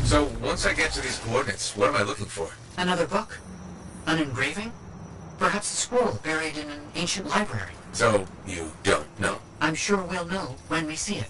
So, once I get to these coordinates, what am I looking for? Another book? An engraving? Perhaps a scroll buried in an ancient library. So, you don't know? I'm sure we'll know when we see it.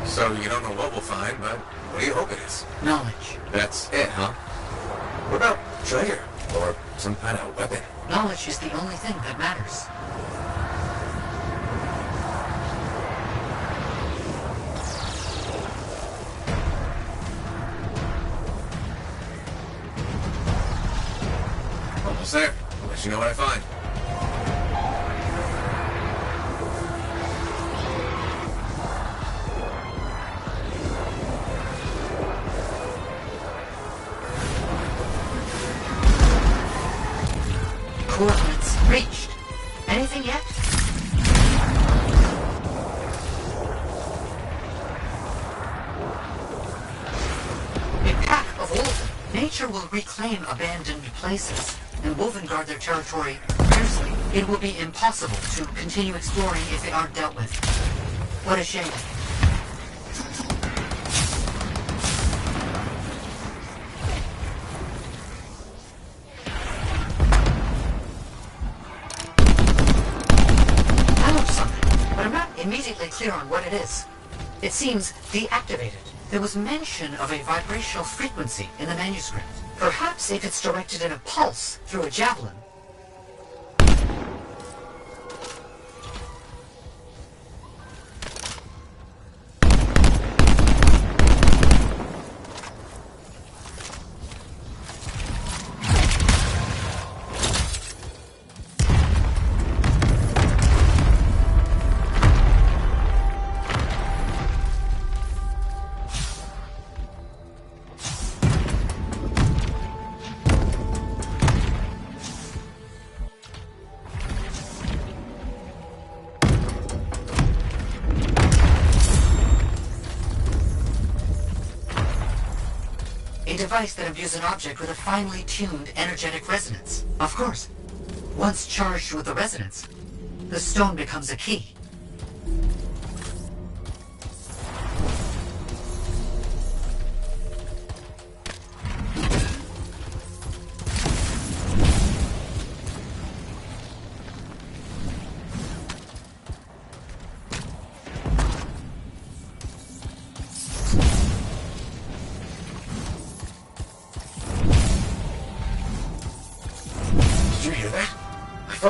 So you don't know what we'll find, but what do you hope it is? Knowledge. That's it, huh? What about treasure? Or some kind of weapon? Knowledge is the only thing that matters. Almost there. I'll let you know what I find. Coordinates reached. Anything yet? A pack of wolves. Nature will reclaim abandoned places, and wolven guard their territory fiercely. It will be impossible to continue exploring if they aren't dealt with. What a shame. Immediately clear on what it is. It seems deactivated. There was mention of a vibrational frequency in the manuscript. Perhaps if it's directed in a pulse through a javelin. A device that imbues an object with a finely tuned energetic resonance. Of course. Once charged with the resonance, the stone becomes a key.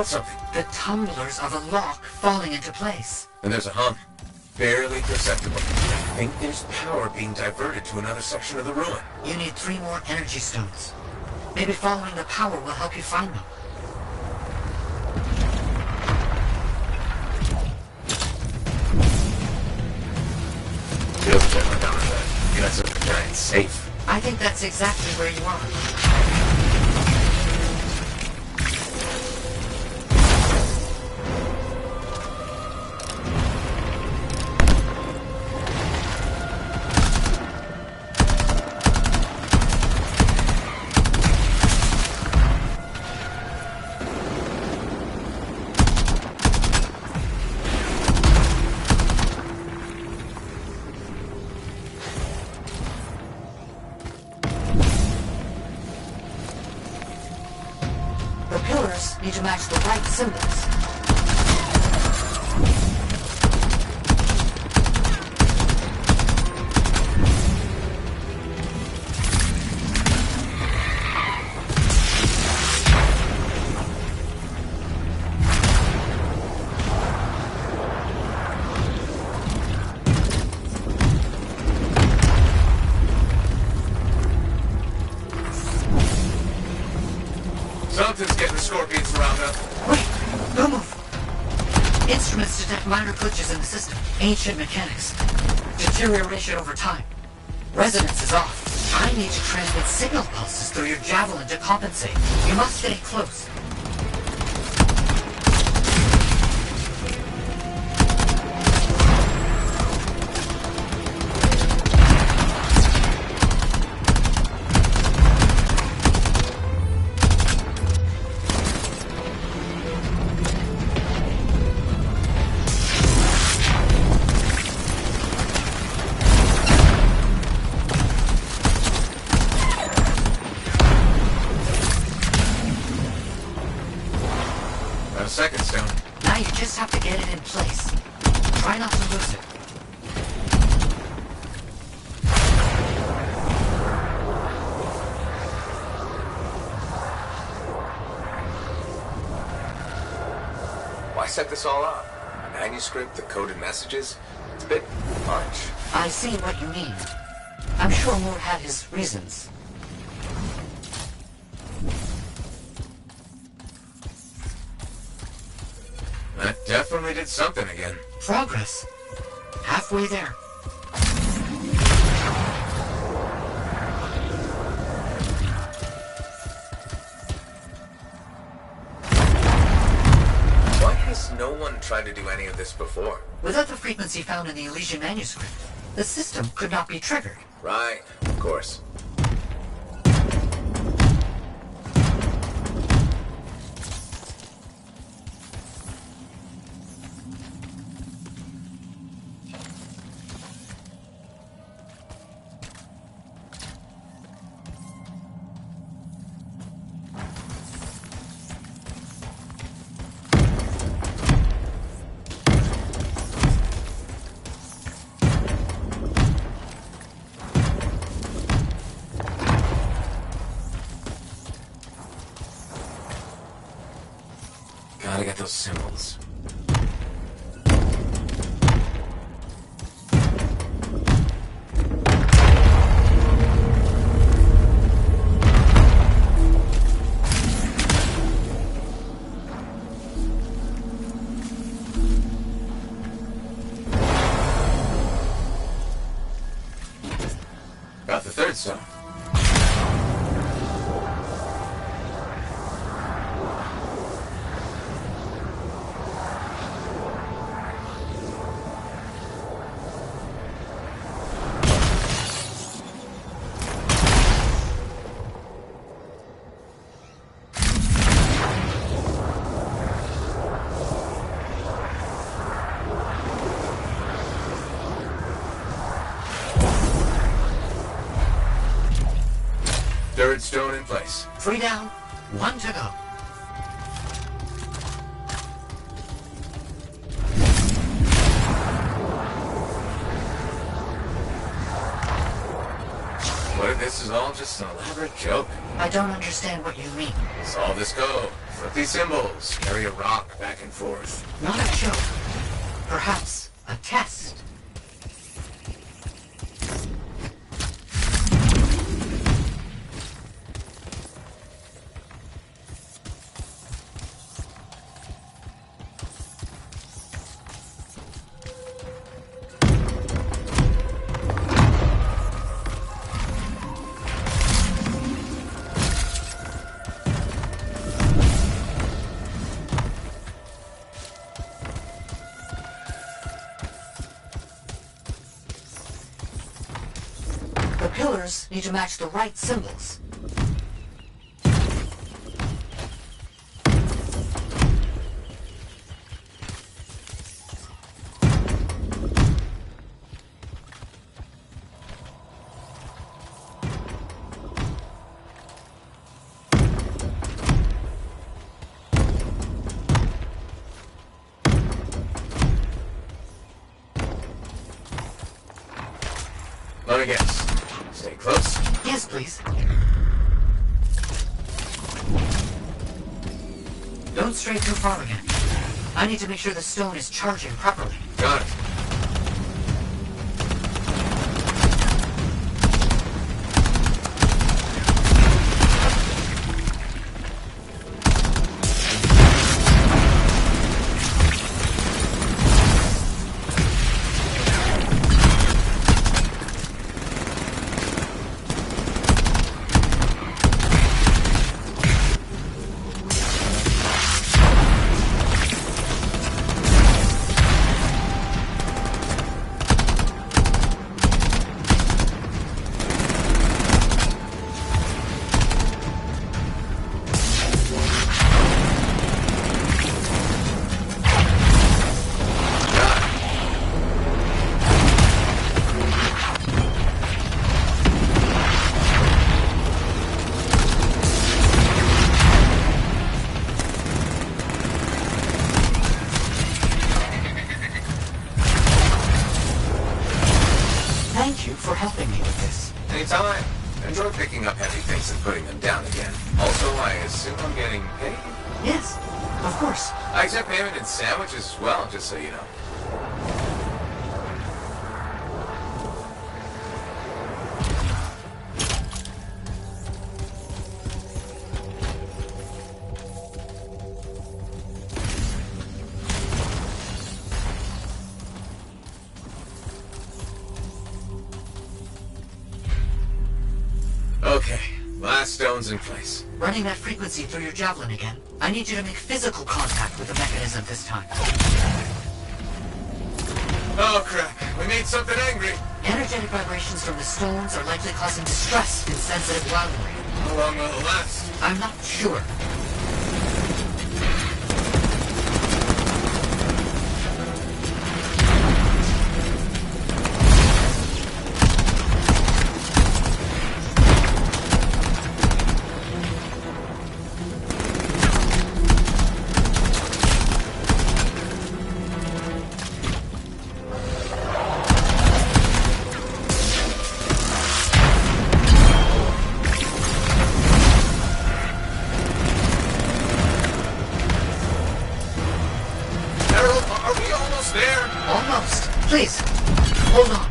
Something. The tumblers of a lock falling into place. And there's a hum. Barely perceptible. I think there's power being diverted to another section of the ruin. You need 3 more energy stones. Maybe following the power will help you find them. Feels like down that. That's a giant safe. I think that's exactly where you are. pillars need to match the right symbols. Something's getting the Scorpions around up. Wait, don't move. Instruments detect minor glitches in the system. Ancient mechanics. Deterioration over time. Resonance is off. I need to transmit signal pulses through your javelin to compensate. You must stay close. Second stone. Now you just have to get it in place. Try not to lose it. Why set this all up? A manuscript, the coded messages? It's a bit much. I see what you mean. I'm sure Moore had his reasons. That definitely did something again. Progress. Halfway there. Why has no one tried to do any of this before? Without the frequency found in the Elysian manuscript, the system could not be triggered. Right, of course. Gotta get those symbols. Got the third stone. Third stone in place. 3 down, 1 to go. What if this is all just an elaborate joke? I don't understand what you mean. Solve this code. Flip these symbols. Carry a rock back and forth. Not a joke. Perhaps a test. The pillars need to match the right symbols. Let me guess. Stay close. Yes, please. Don't stray too far again. I need to make sure the stone is charging properly. Got it. Thank you for helping me with this. Anytime. Enjoy picking up heavy things and putting them down again. Also, I assume I'm getting paid? Yes, of course. I accept payment in sandwiches as well, just so you know. Okay, last stone's in place. Running that frequency through your javelin again. I need you to make physical contact with the mechanism this time. Oh crap, we made something angry. Energetic vibrations from the stones are likely causing distress in sensitive wildlife. How long will it last? I'm not sure. Are we almost there? Almost. Please, hold on.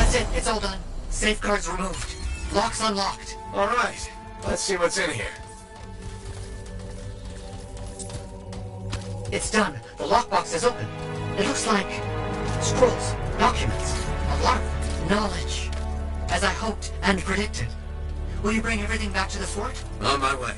That's it. It's all done. Safeguards removed. Locks unlocked. All right, let's see what's in here. It's done. The lockbox is open. It looks like scrolls, documents, a lot of knowledge, as I hoped and predicted. Will you bring everything back to the fort? On my way.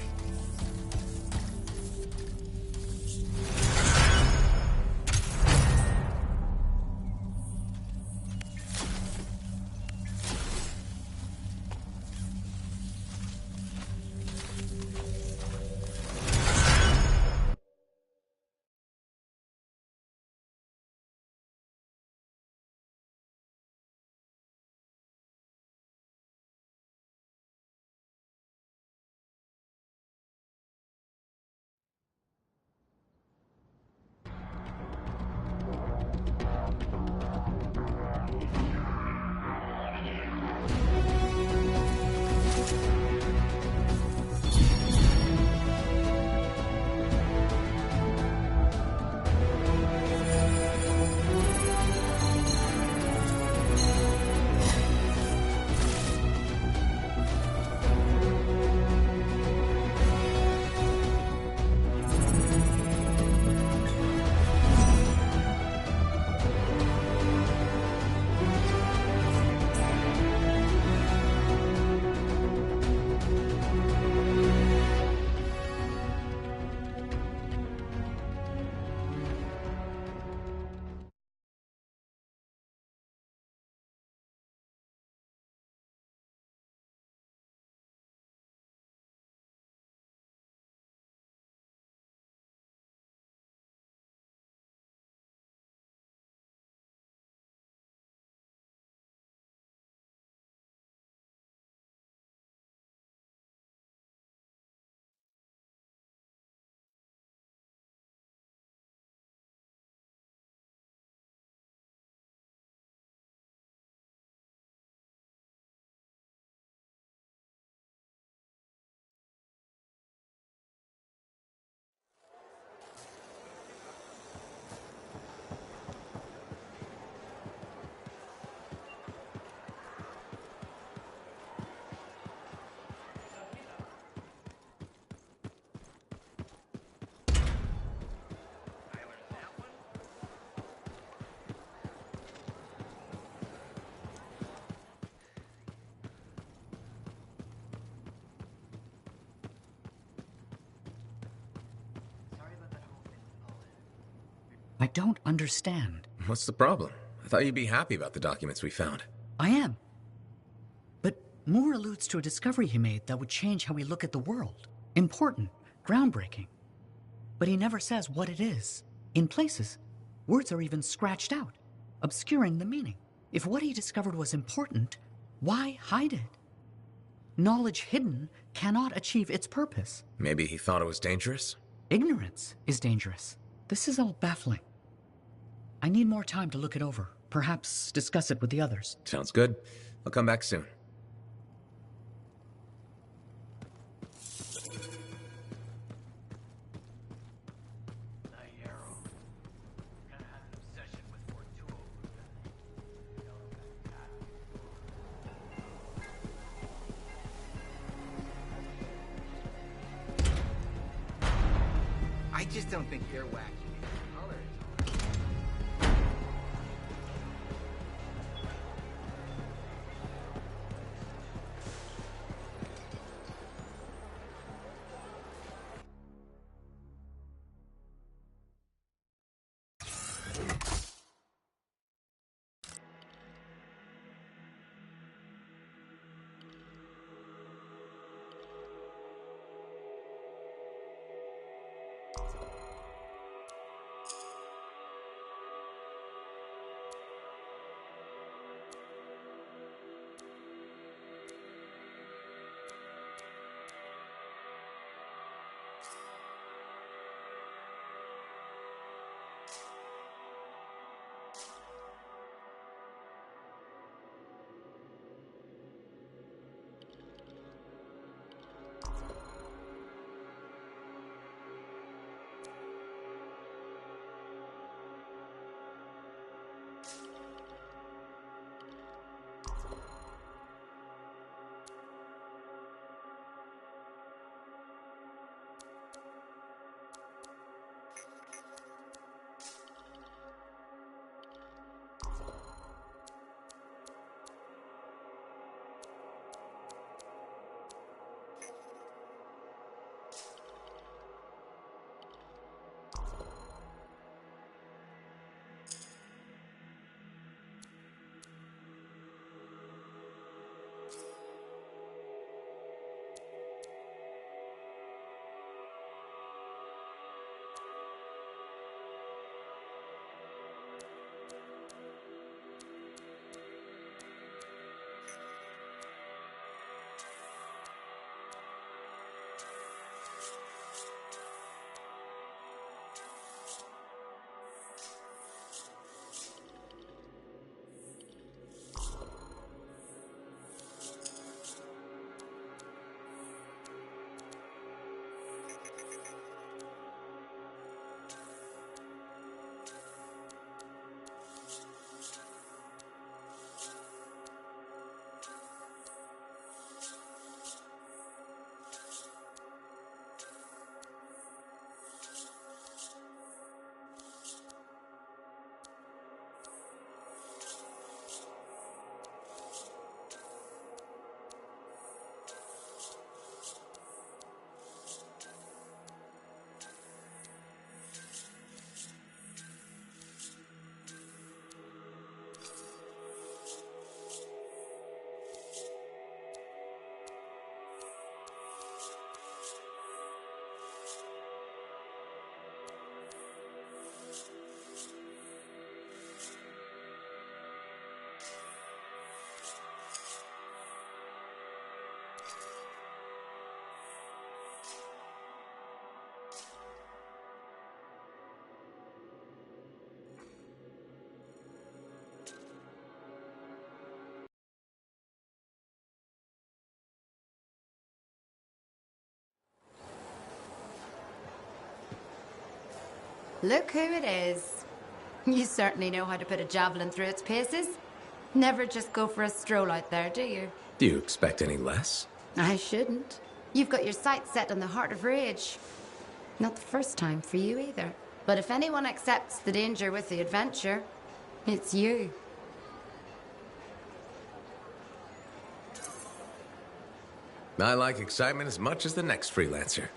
I don't understand. What's the problem? I thought you'd be happy about the documents we found. I am. But Moore alludes to a discovery he made that would change how we look at the world. Important, groundbreaking. But he never says what it is. In places, words are even scratched out, obscuring the meaning. If what he discovered was important, why hide it? Knowledge hidden cannot achieve its purpose. Maybe he thought it was dangerous? Ignorance is dangerous. This is all baffling. I need more time to look it over. Perhaps discuss it with the others. Sounds good. I'll come back soon. I just don't think they're wacky. Look who it is. You certainly know how to put a javelin through its paces. Never just go for a stroll out there, do you? Do you expect any less? I shouldn't. You've got your sights set on the heart of rage. Not the first time for you either. But if anyone accepts the danger with the adventure, it's you. I like excitement as much as the next freelancer.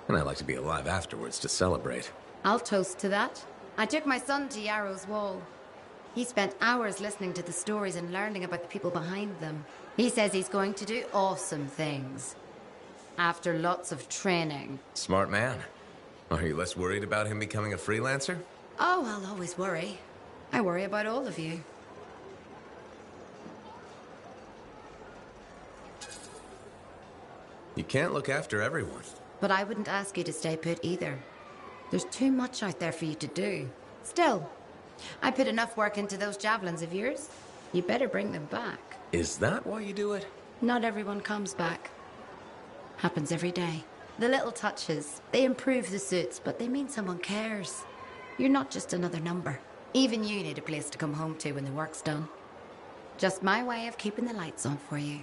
And I like to be alive afterwards to celebrate. I'll toast to that. I took my son to Yarrow's Wall. He spent hours listening to the stories and learning about the people behind them. He says he's going to do awesome things. After lots of training. Smart man. Are you less worried about him becoming a freelancer? Oh, I'll always worry. I worry about all of you. You can't look after everyone. But I wouldn't ask you to stay put either. There's too much out there for you to do. Still, I put enough work into those javelins of yours. You better bring them back. Is that why you do it? Not everyone comes back. Happens every day. The little touches, they improve the suits, but they mean someone cares. You're not just another number. Even you need a place to come home to when the work's done. Just my way of keeping the lights on for you.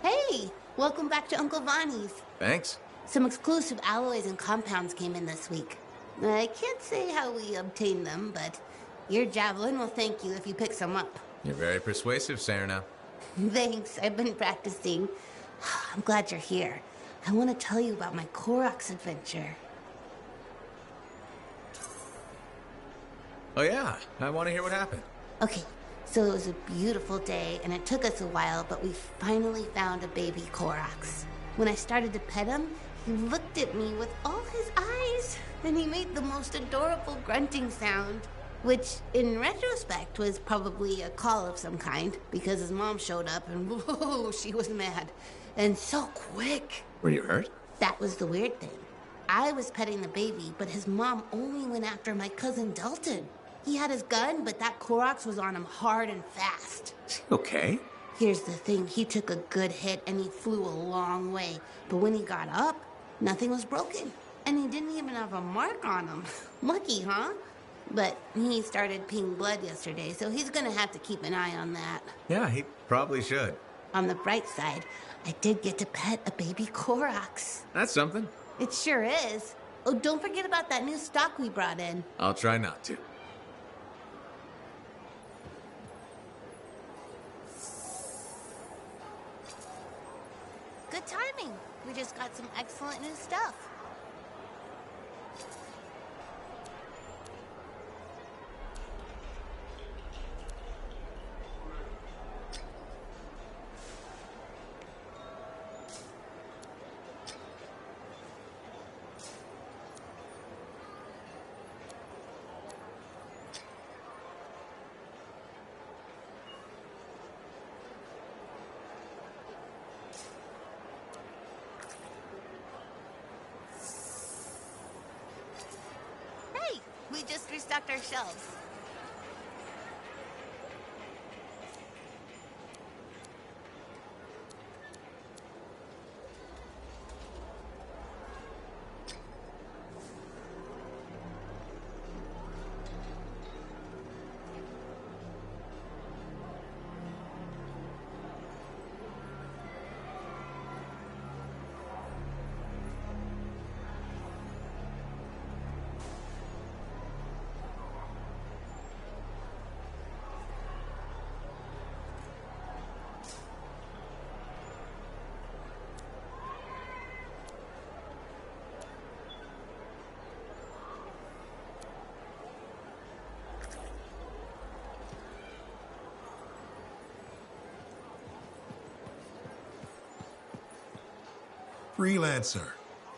Hey, welcome back to Uncle Vonnie's. Thanks. Some exclusive alloys and compounds came in this week. I can't say how we obtained them, but your javelin will thank you if you pick some up. You're very persuasive, Serena. Thanks, I've been practicing. I'm glad you're here. I want to tell you about my Koroks adventure. Oh yeah, I want to hear what happened. Okay, so it was a beautiful day, and it took us a while, but we finally found a baby Koroks. When I started to pet him, he looked at me with all his eyes, and he made the most adorable grunting sound, which, in retrospect, was probably a call of some kind, because his mom showed up, and whoa, she was mad. And so quick. Were you hurt? That was the weird thing. I was petting the baby, but his mom only went after my cousin Dalton. He had his gun, but that Koroks was on him hard and fast. Okay. Here's the thing, he took a good hit and he flew a long way. But when he got up, nothing was broken. And he didn't even have a mark on him. Lucky, huh? But he started peeing blood yesterday, so he's gonna have to keep an eye on that. Yeah, he probably should. On the bright side, I did get to pet a baby Koroks. That's something. It sure is. Oh, don't forget about that new stock we brought in. I'll try not to. Good timing. We just got some excellent new stuff. We just restocked our shelves. Freelancer.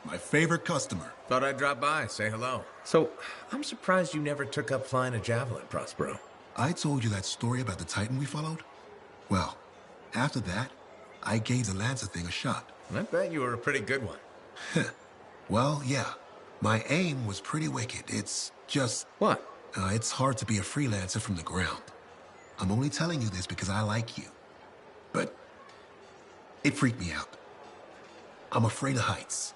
My favorite customer. Thought I'd drop by, say hello. So, I'm surprised you never took up flying a javelin, Prospero. I told you that story about the Titan we followed? Well, after that, I gave the Lancer thing a shot. I bet you were a pretty good one. Well, yeah. My aim was pretty wicked. It's just... What? It's hard to be a freelancer from the ground. I'm only telling you this because I like you. But it freaked me out. I'm afraid of heights.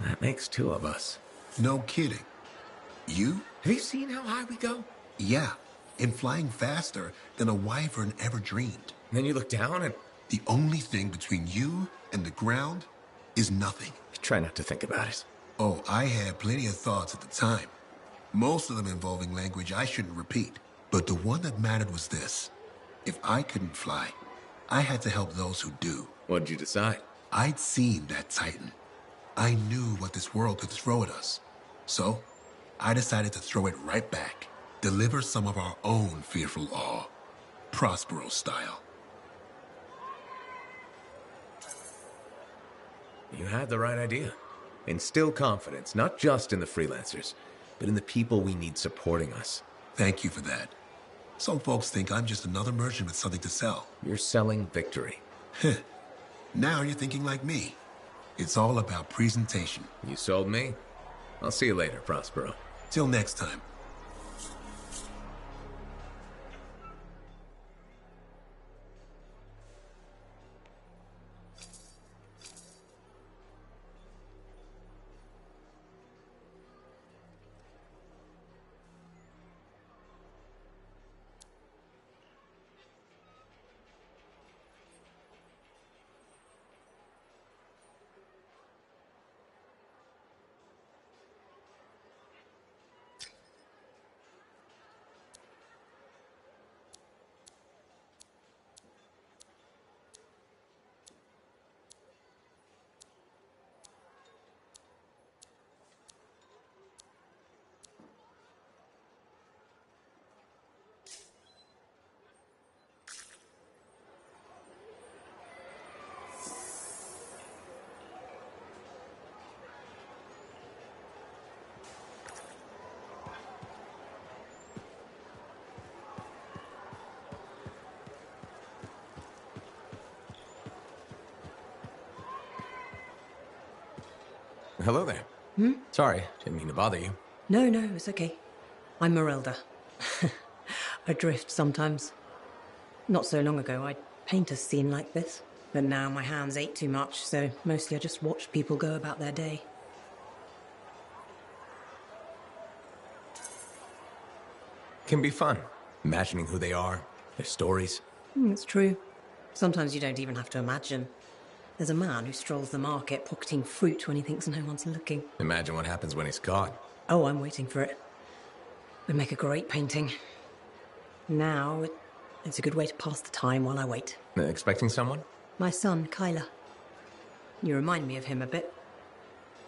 That makes two of us. No kidding. You? Have you seen how high we go? Yeah, and flying faster than a wyvern ever dreamed. And then you look down and... The only thing between you and the ground is nothing. Try not to think about it. Oh, I had plenty of thoughts at the time. most of them involving language I shouldn't repeat. But the one that mattered was this. If I couldn't fly, I had to help those who do. What'd you decide? I'd seen that Titan. I knew what this world could throw at us. So, I decided to throw it right back. Deliver some of our own fearful awe. Prospero style. You had the right idea. Instill confidence, not just in the freelancers, but in the people we need supporting us. Thank you for that. Some folks think I'm just another merchant with something to sell. You're selling victory. Now you're thinking like me. It's all about presentation. You sold me. I'll see you later, Prospero. Till next time. Hello there. Sorry, didn't mean to bother you. No, it's okay. I'm Merelda. I drift sometimes. Not so long ago, I'd paint a scene like this. But now my hands ache too much, so mostly I just watch people go about their day. Can be fun, imagining who they are, their stories. It's true. Sometimes you don't even have to imagine. There's a man who strolls the market pocketing fruit when he thinks no one's looking. Imagine what happens when he's caught. Oh, I'm waiting for it. Would make a great painting. Now, it's a good way to pass the time while I wait. Expecting someone? My son, Kyler. You remind me of him a bit.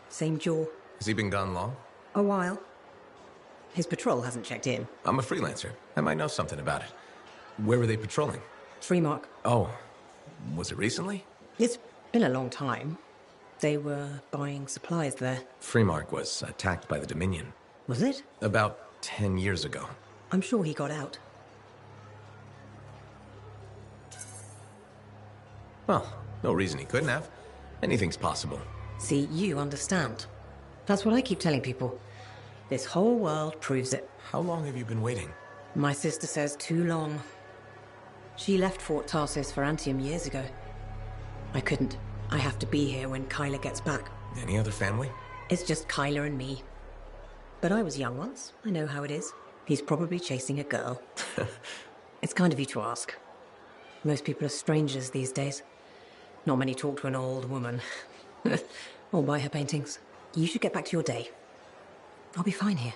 Same jaw. Has he been gone long? A while. His patrol hasn't checked in. I'm a freelancer. I might know something about it. Where were they patrolling? Freemark. Oh, was it recently? It's been a long time. They were buying supplies there. Freemark was attacked by the Dominion. Was it? About 10 years ago. I'm sure he got out. Well, no reason he couldn't have. Anything's possible. See, you understand. That's what I keep telling people. This whole world proves it. How long have you been waiting? My sister says too long. She left Fort Tarsis for Anthem years ago. I couldn't. I have to be here when Kyler gets back. Any other family? It's just Kyler and me. But I was young once. I know how it is. He's probably chasing a girl. It's kind of you to ask. Most people are strangers these days. Not many talk to an old woman. Or buy her paintings. You should get back to your day. I'll be fine here.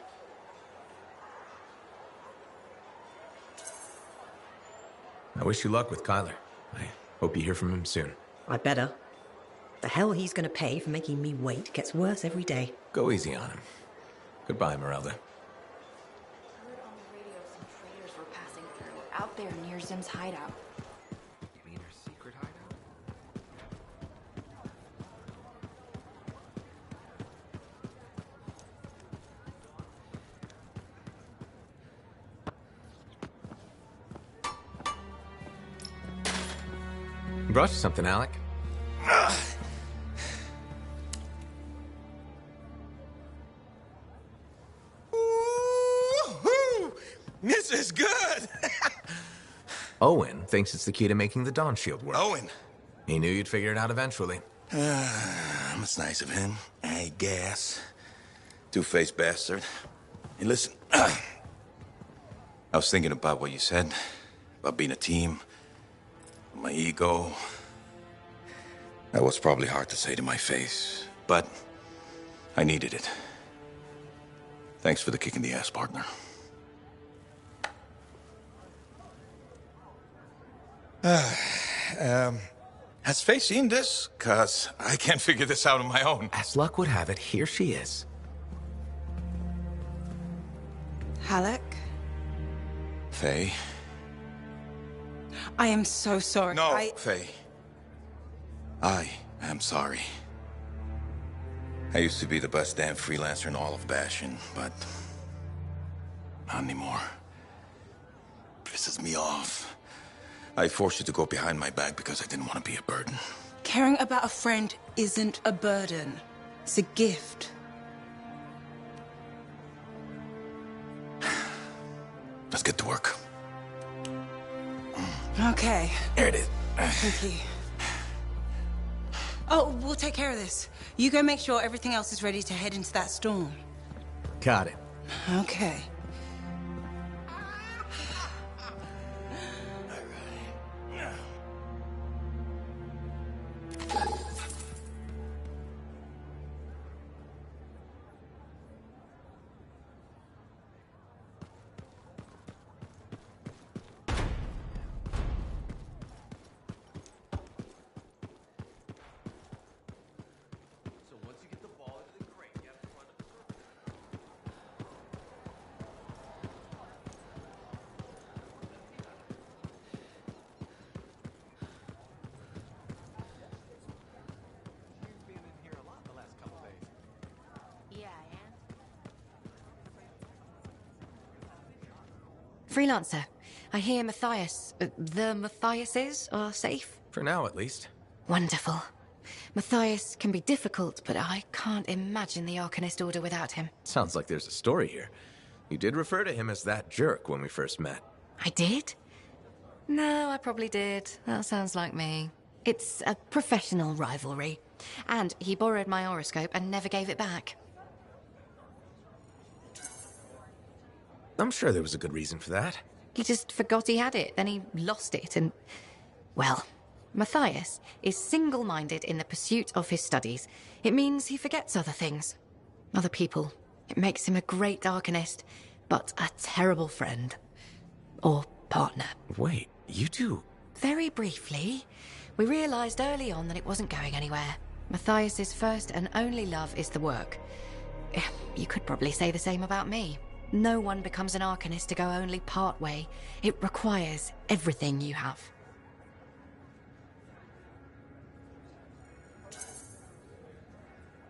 I wish you luck with Kyler. I hope you hear from him soon. I better. The hell he's gonna pay for making me wait gets worse every day. Go easy on him. Goodbye, Merelda. I heard on the radio some traders were passing through out there near Zim's hideout. You mean her secret hideout? Brought you something, Alec. This is good! Owen thinks it's the key to making the Dawn Shield work. Owen? He knew you'd figure it out eventually. That's nice of him. I guess. Two-faced bastard. Hey, listen. I was thinking about what you said. About being a team. My ego. That was probably hard to say to my face. But I needed it. Thanks for the kick in the ass, partner. Has Faye seen this? Cause I can't figure this out on my own. As luck would have it, here she is. Halleck, Faye? I am so sorry. No, Faye. I am sorry. I used to be the best damn freelancer in all of Bastion, but not anymore. Pisses me off. I forced you to go behind my back because I didn't want to be a burden. Caring about a friend isn't a burden. It's a gift. Let's get to work. Okay. There it is. Thank you. Oh, we'll take care of this. You go make sure everything else is ready to head into that storm. Got it. Okay. Freelancer, I hear the Matthiases are safe? For now, at least. Wonderful. Matthias can be difficult, but I can't imagine the Arcanist Order without him. Sounds like there's a story here. You did refer to him as that jerk when we first met. I did? No, I probably did. That sounds like me. It's a professional rivalry. And he borrowed my horoscope and never gave it back. I'm sure there was a good reason for that. He just forgot he had it, then he lost it, and... Well, Matthias is single-minded in the pursuit of his studies. It means he forgets other things. Other people. It makes him a great Arcanist, but a terrible friend. Or partner. Wait, you two... Very briefly, we realized early on that it wasn't going anywhere. Matthias's first and only love is the work. You could probably say the same about me. No one becomes an Arcanist to go only part way. It requires everything you have.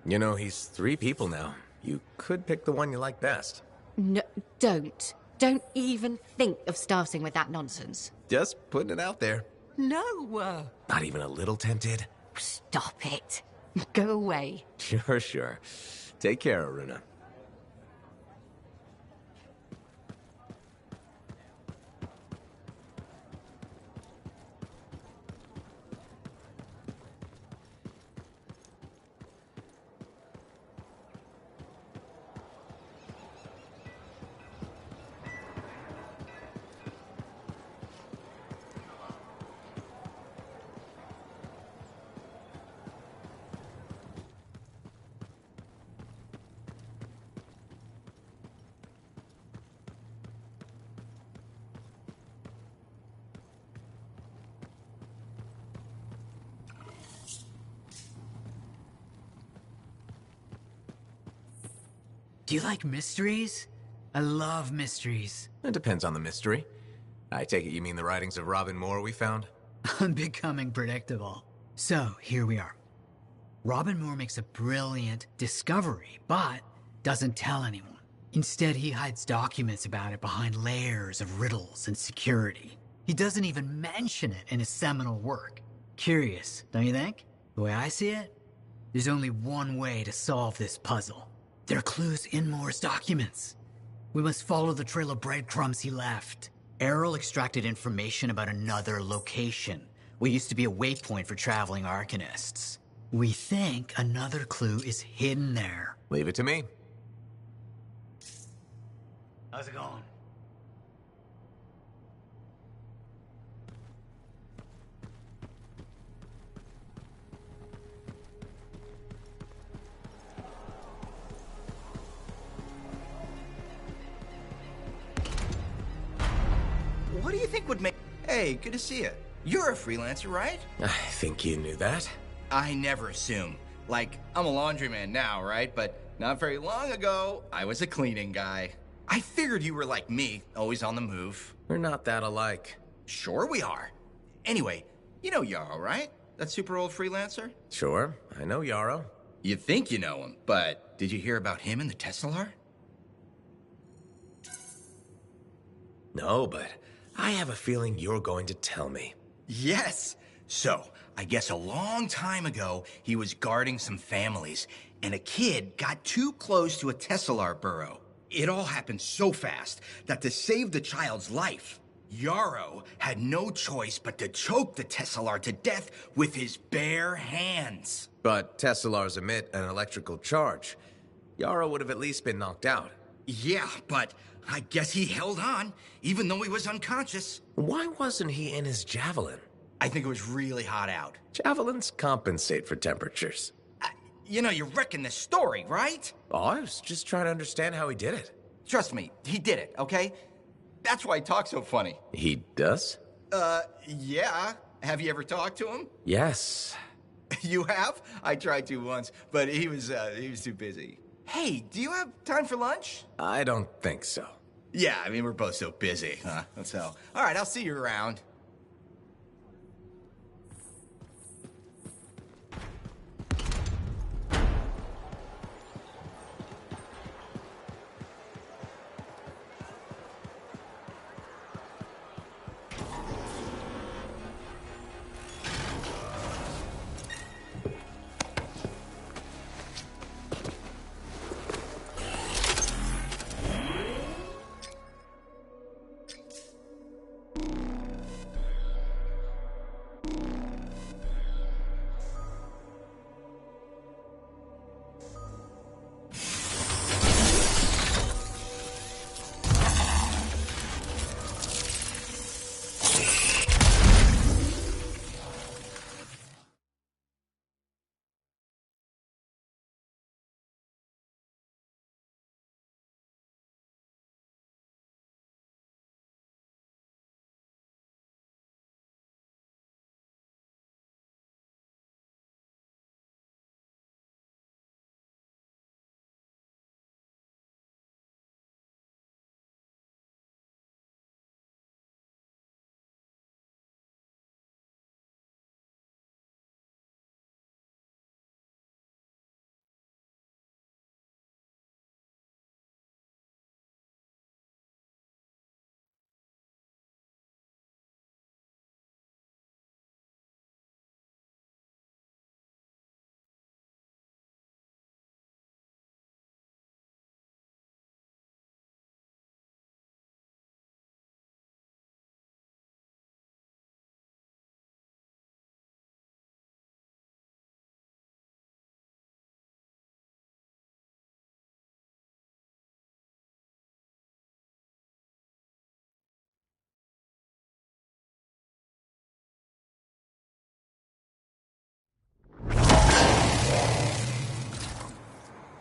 You know, he's 3 people now. You could pick the one you like best. No, don't. Don't even think of starting with that nonsense. Just putting it out there. No! Not even a little tempted? Stop it. Go away. Sure. Take care, Aruna. Do you like mysteries? I love mysteries. It depends on the mystery. I take it you mean the writings of Robin Moore we found? I'm becoming predictable. So, here we are. Robin Moore makes a brilliant discovery, but doesn't tell anyone. Instead, he hides documents about it behind layers of riddles and security. He doesn't even mention it in his seminal work. Curious, don't you think? The way I see it, there's only one way to solve this puzzle. There are clues in Moore's documents. We must follow the trail of breadcrumbs he left. Errol extracted information about another location. What used to be a waypoint for traveling Arcanists. We think another clue is hidden there. Leave it to me. How's it going? What do you think would make... Hey, good to see you. You're a freelancer, right? I think you knew that. I never assume. Like, I'm a laundryman now, right? But not very long ago, I was a cleaning guy. I figured you were like me, always on the move. We're not that alike. Sure we are. Anyway, you know Yarrow, right? That super old freelancer? Sure, I know Yarrow. You think you know him, but did you hear about him and the Tesla? No, but I have a feeling you're going to tell me. Yes. So, I guess a long time ago, he was guarding some families, and a kid got too close to a Tesla burrow. It all happened so fast that to save the child's life, Yarrow had no choice but to choke the Tesla to death with his bare hands. But Teslars emit an electrical charge. Yarrow would have at least been knocked out. Yeah, but I guess he held on, even though he was unconscious. Why wasn't he in his javelin? I think it was really hot out. Javelins compensate for temperatures. You know, you're wrecking the story, right? Oh, I was just trying to understand how he did it. Trust me, he did it, okay? That's why he talks so funny. He does? Yeah. Have you ever talked to him? Yes. You have? I tried to once, but he was too busy. Hey, do you have time for lunch? I don't think so. Yeah, I mean, we're both so busy, huh? So, all right, I'll see you around.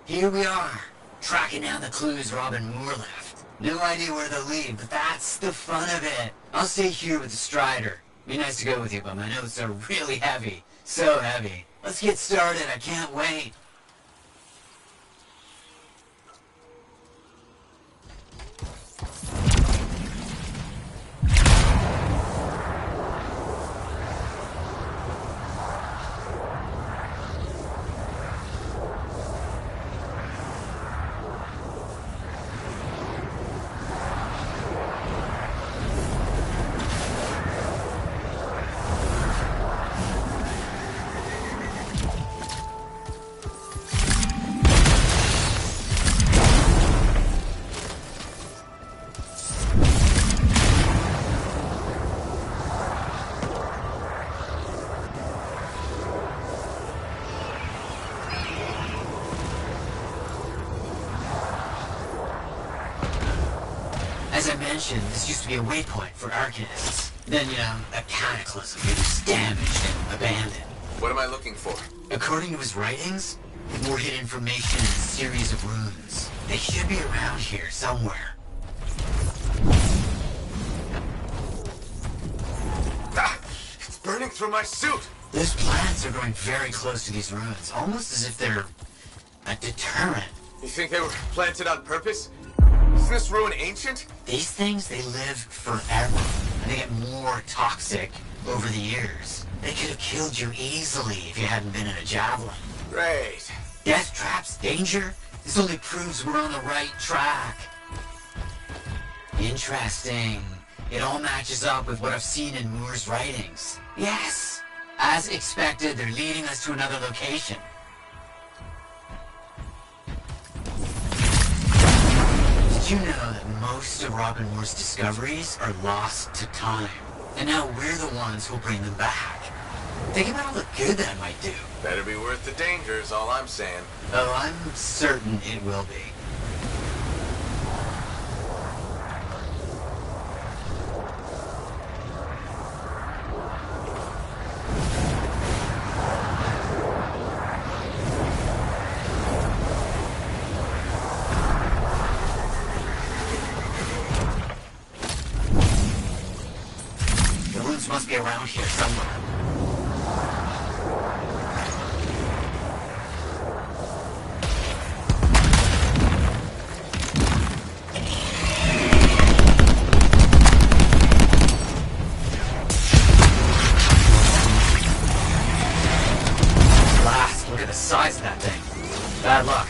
Here we are, tracking down the clues Robin Moore left. No idea where they'll lead, but that's the fun of it. I'll stay here with the Strider. Be nice to go with you, but my notes are really heavy. So heavy. Let's get started, I can't wait. As I mentioned, this used to be a waypoint for Arcanists. Then, you know, a cataclysm. It was damaged and abandoned. What am I looking for? According to his writings, more hidden information in a series of runes. They should be around here somewhere. burning through my suit! Those plants are growing very close to these ruins, almost as if they're a deterrent. You think they were planted on purpose? Isn't this ruin ancient? These things, they live forever. And they get more toxic over the years. They could have killed you easily if you hadn't been in a javelin. Great. Death traps, danger? This only proves we're on the right track. Interesting. It all matches up with what I've seen in Moore's writings. Yes. As expected, they're leading us to another location. Did you know that most of Robin Moore's discoveries are lost to time? And now we're the ones who'll bring them back. Think about all the good that might do. Better be worth the danger is all I'm saying. Oh, I'm certain it will be. The roots must be around here somewhere. Look at the size of that thing. Bad luck.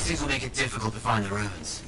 These will make it difficult to find the ruins.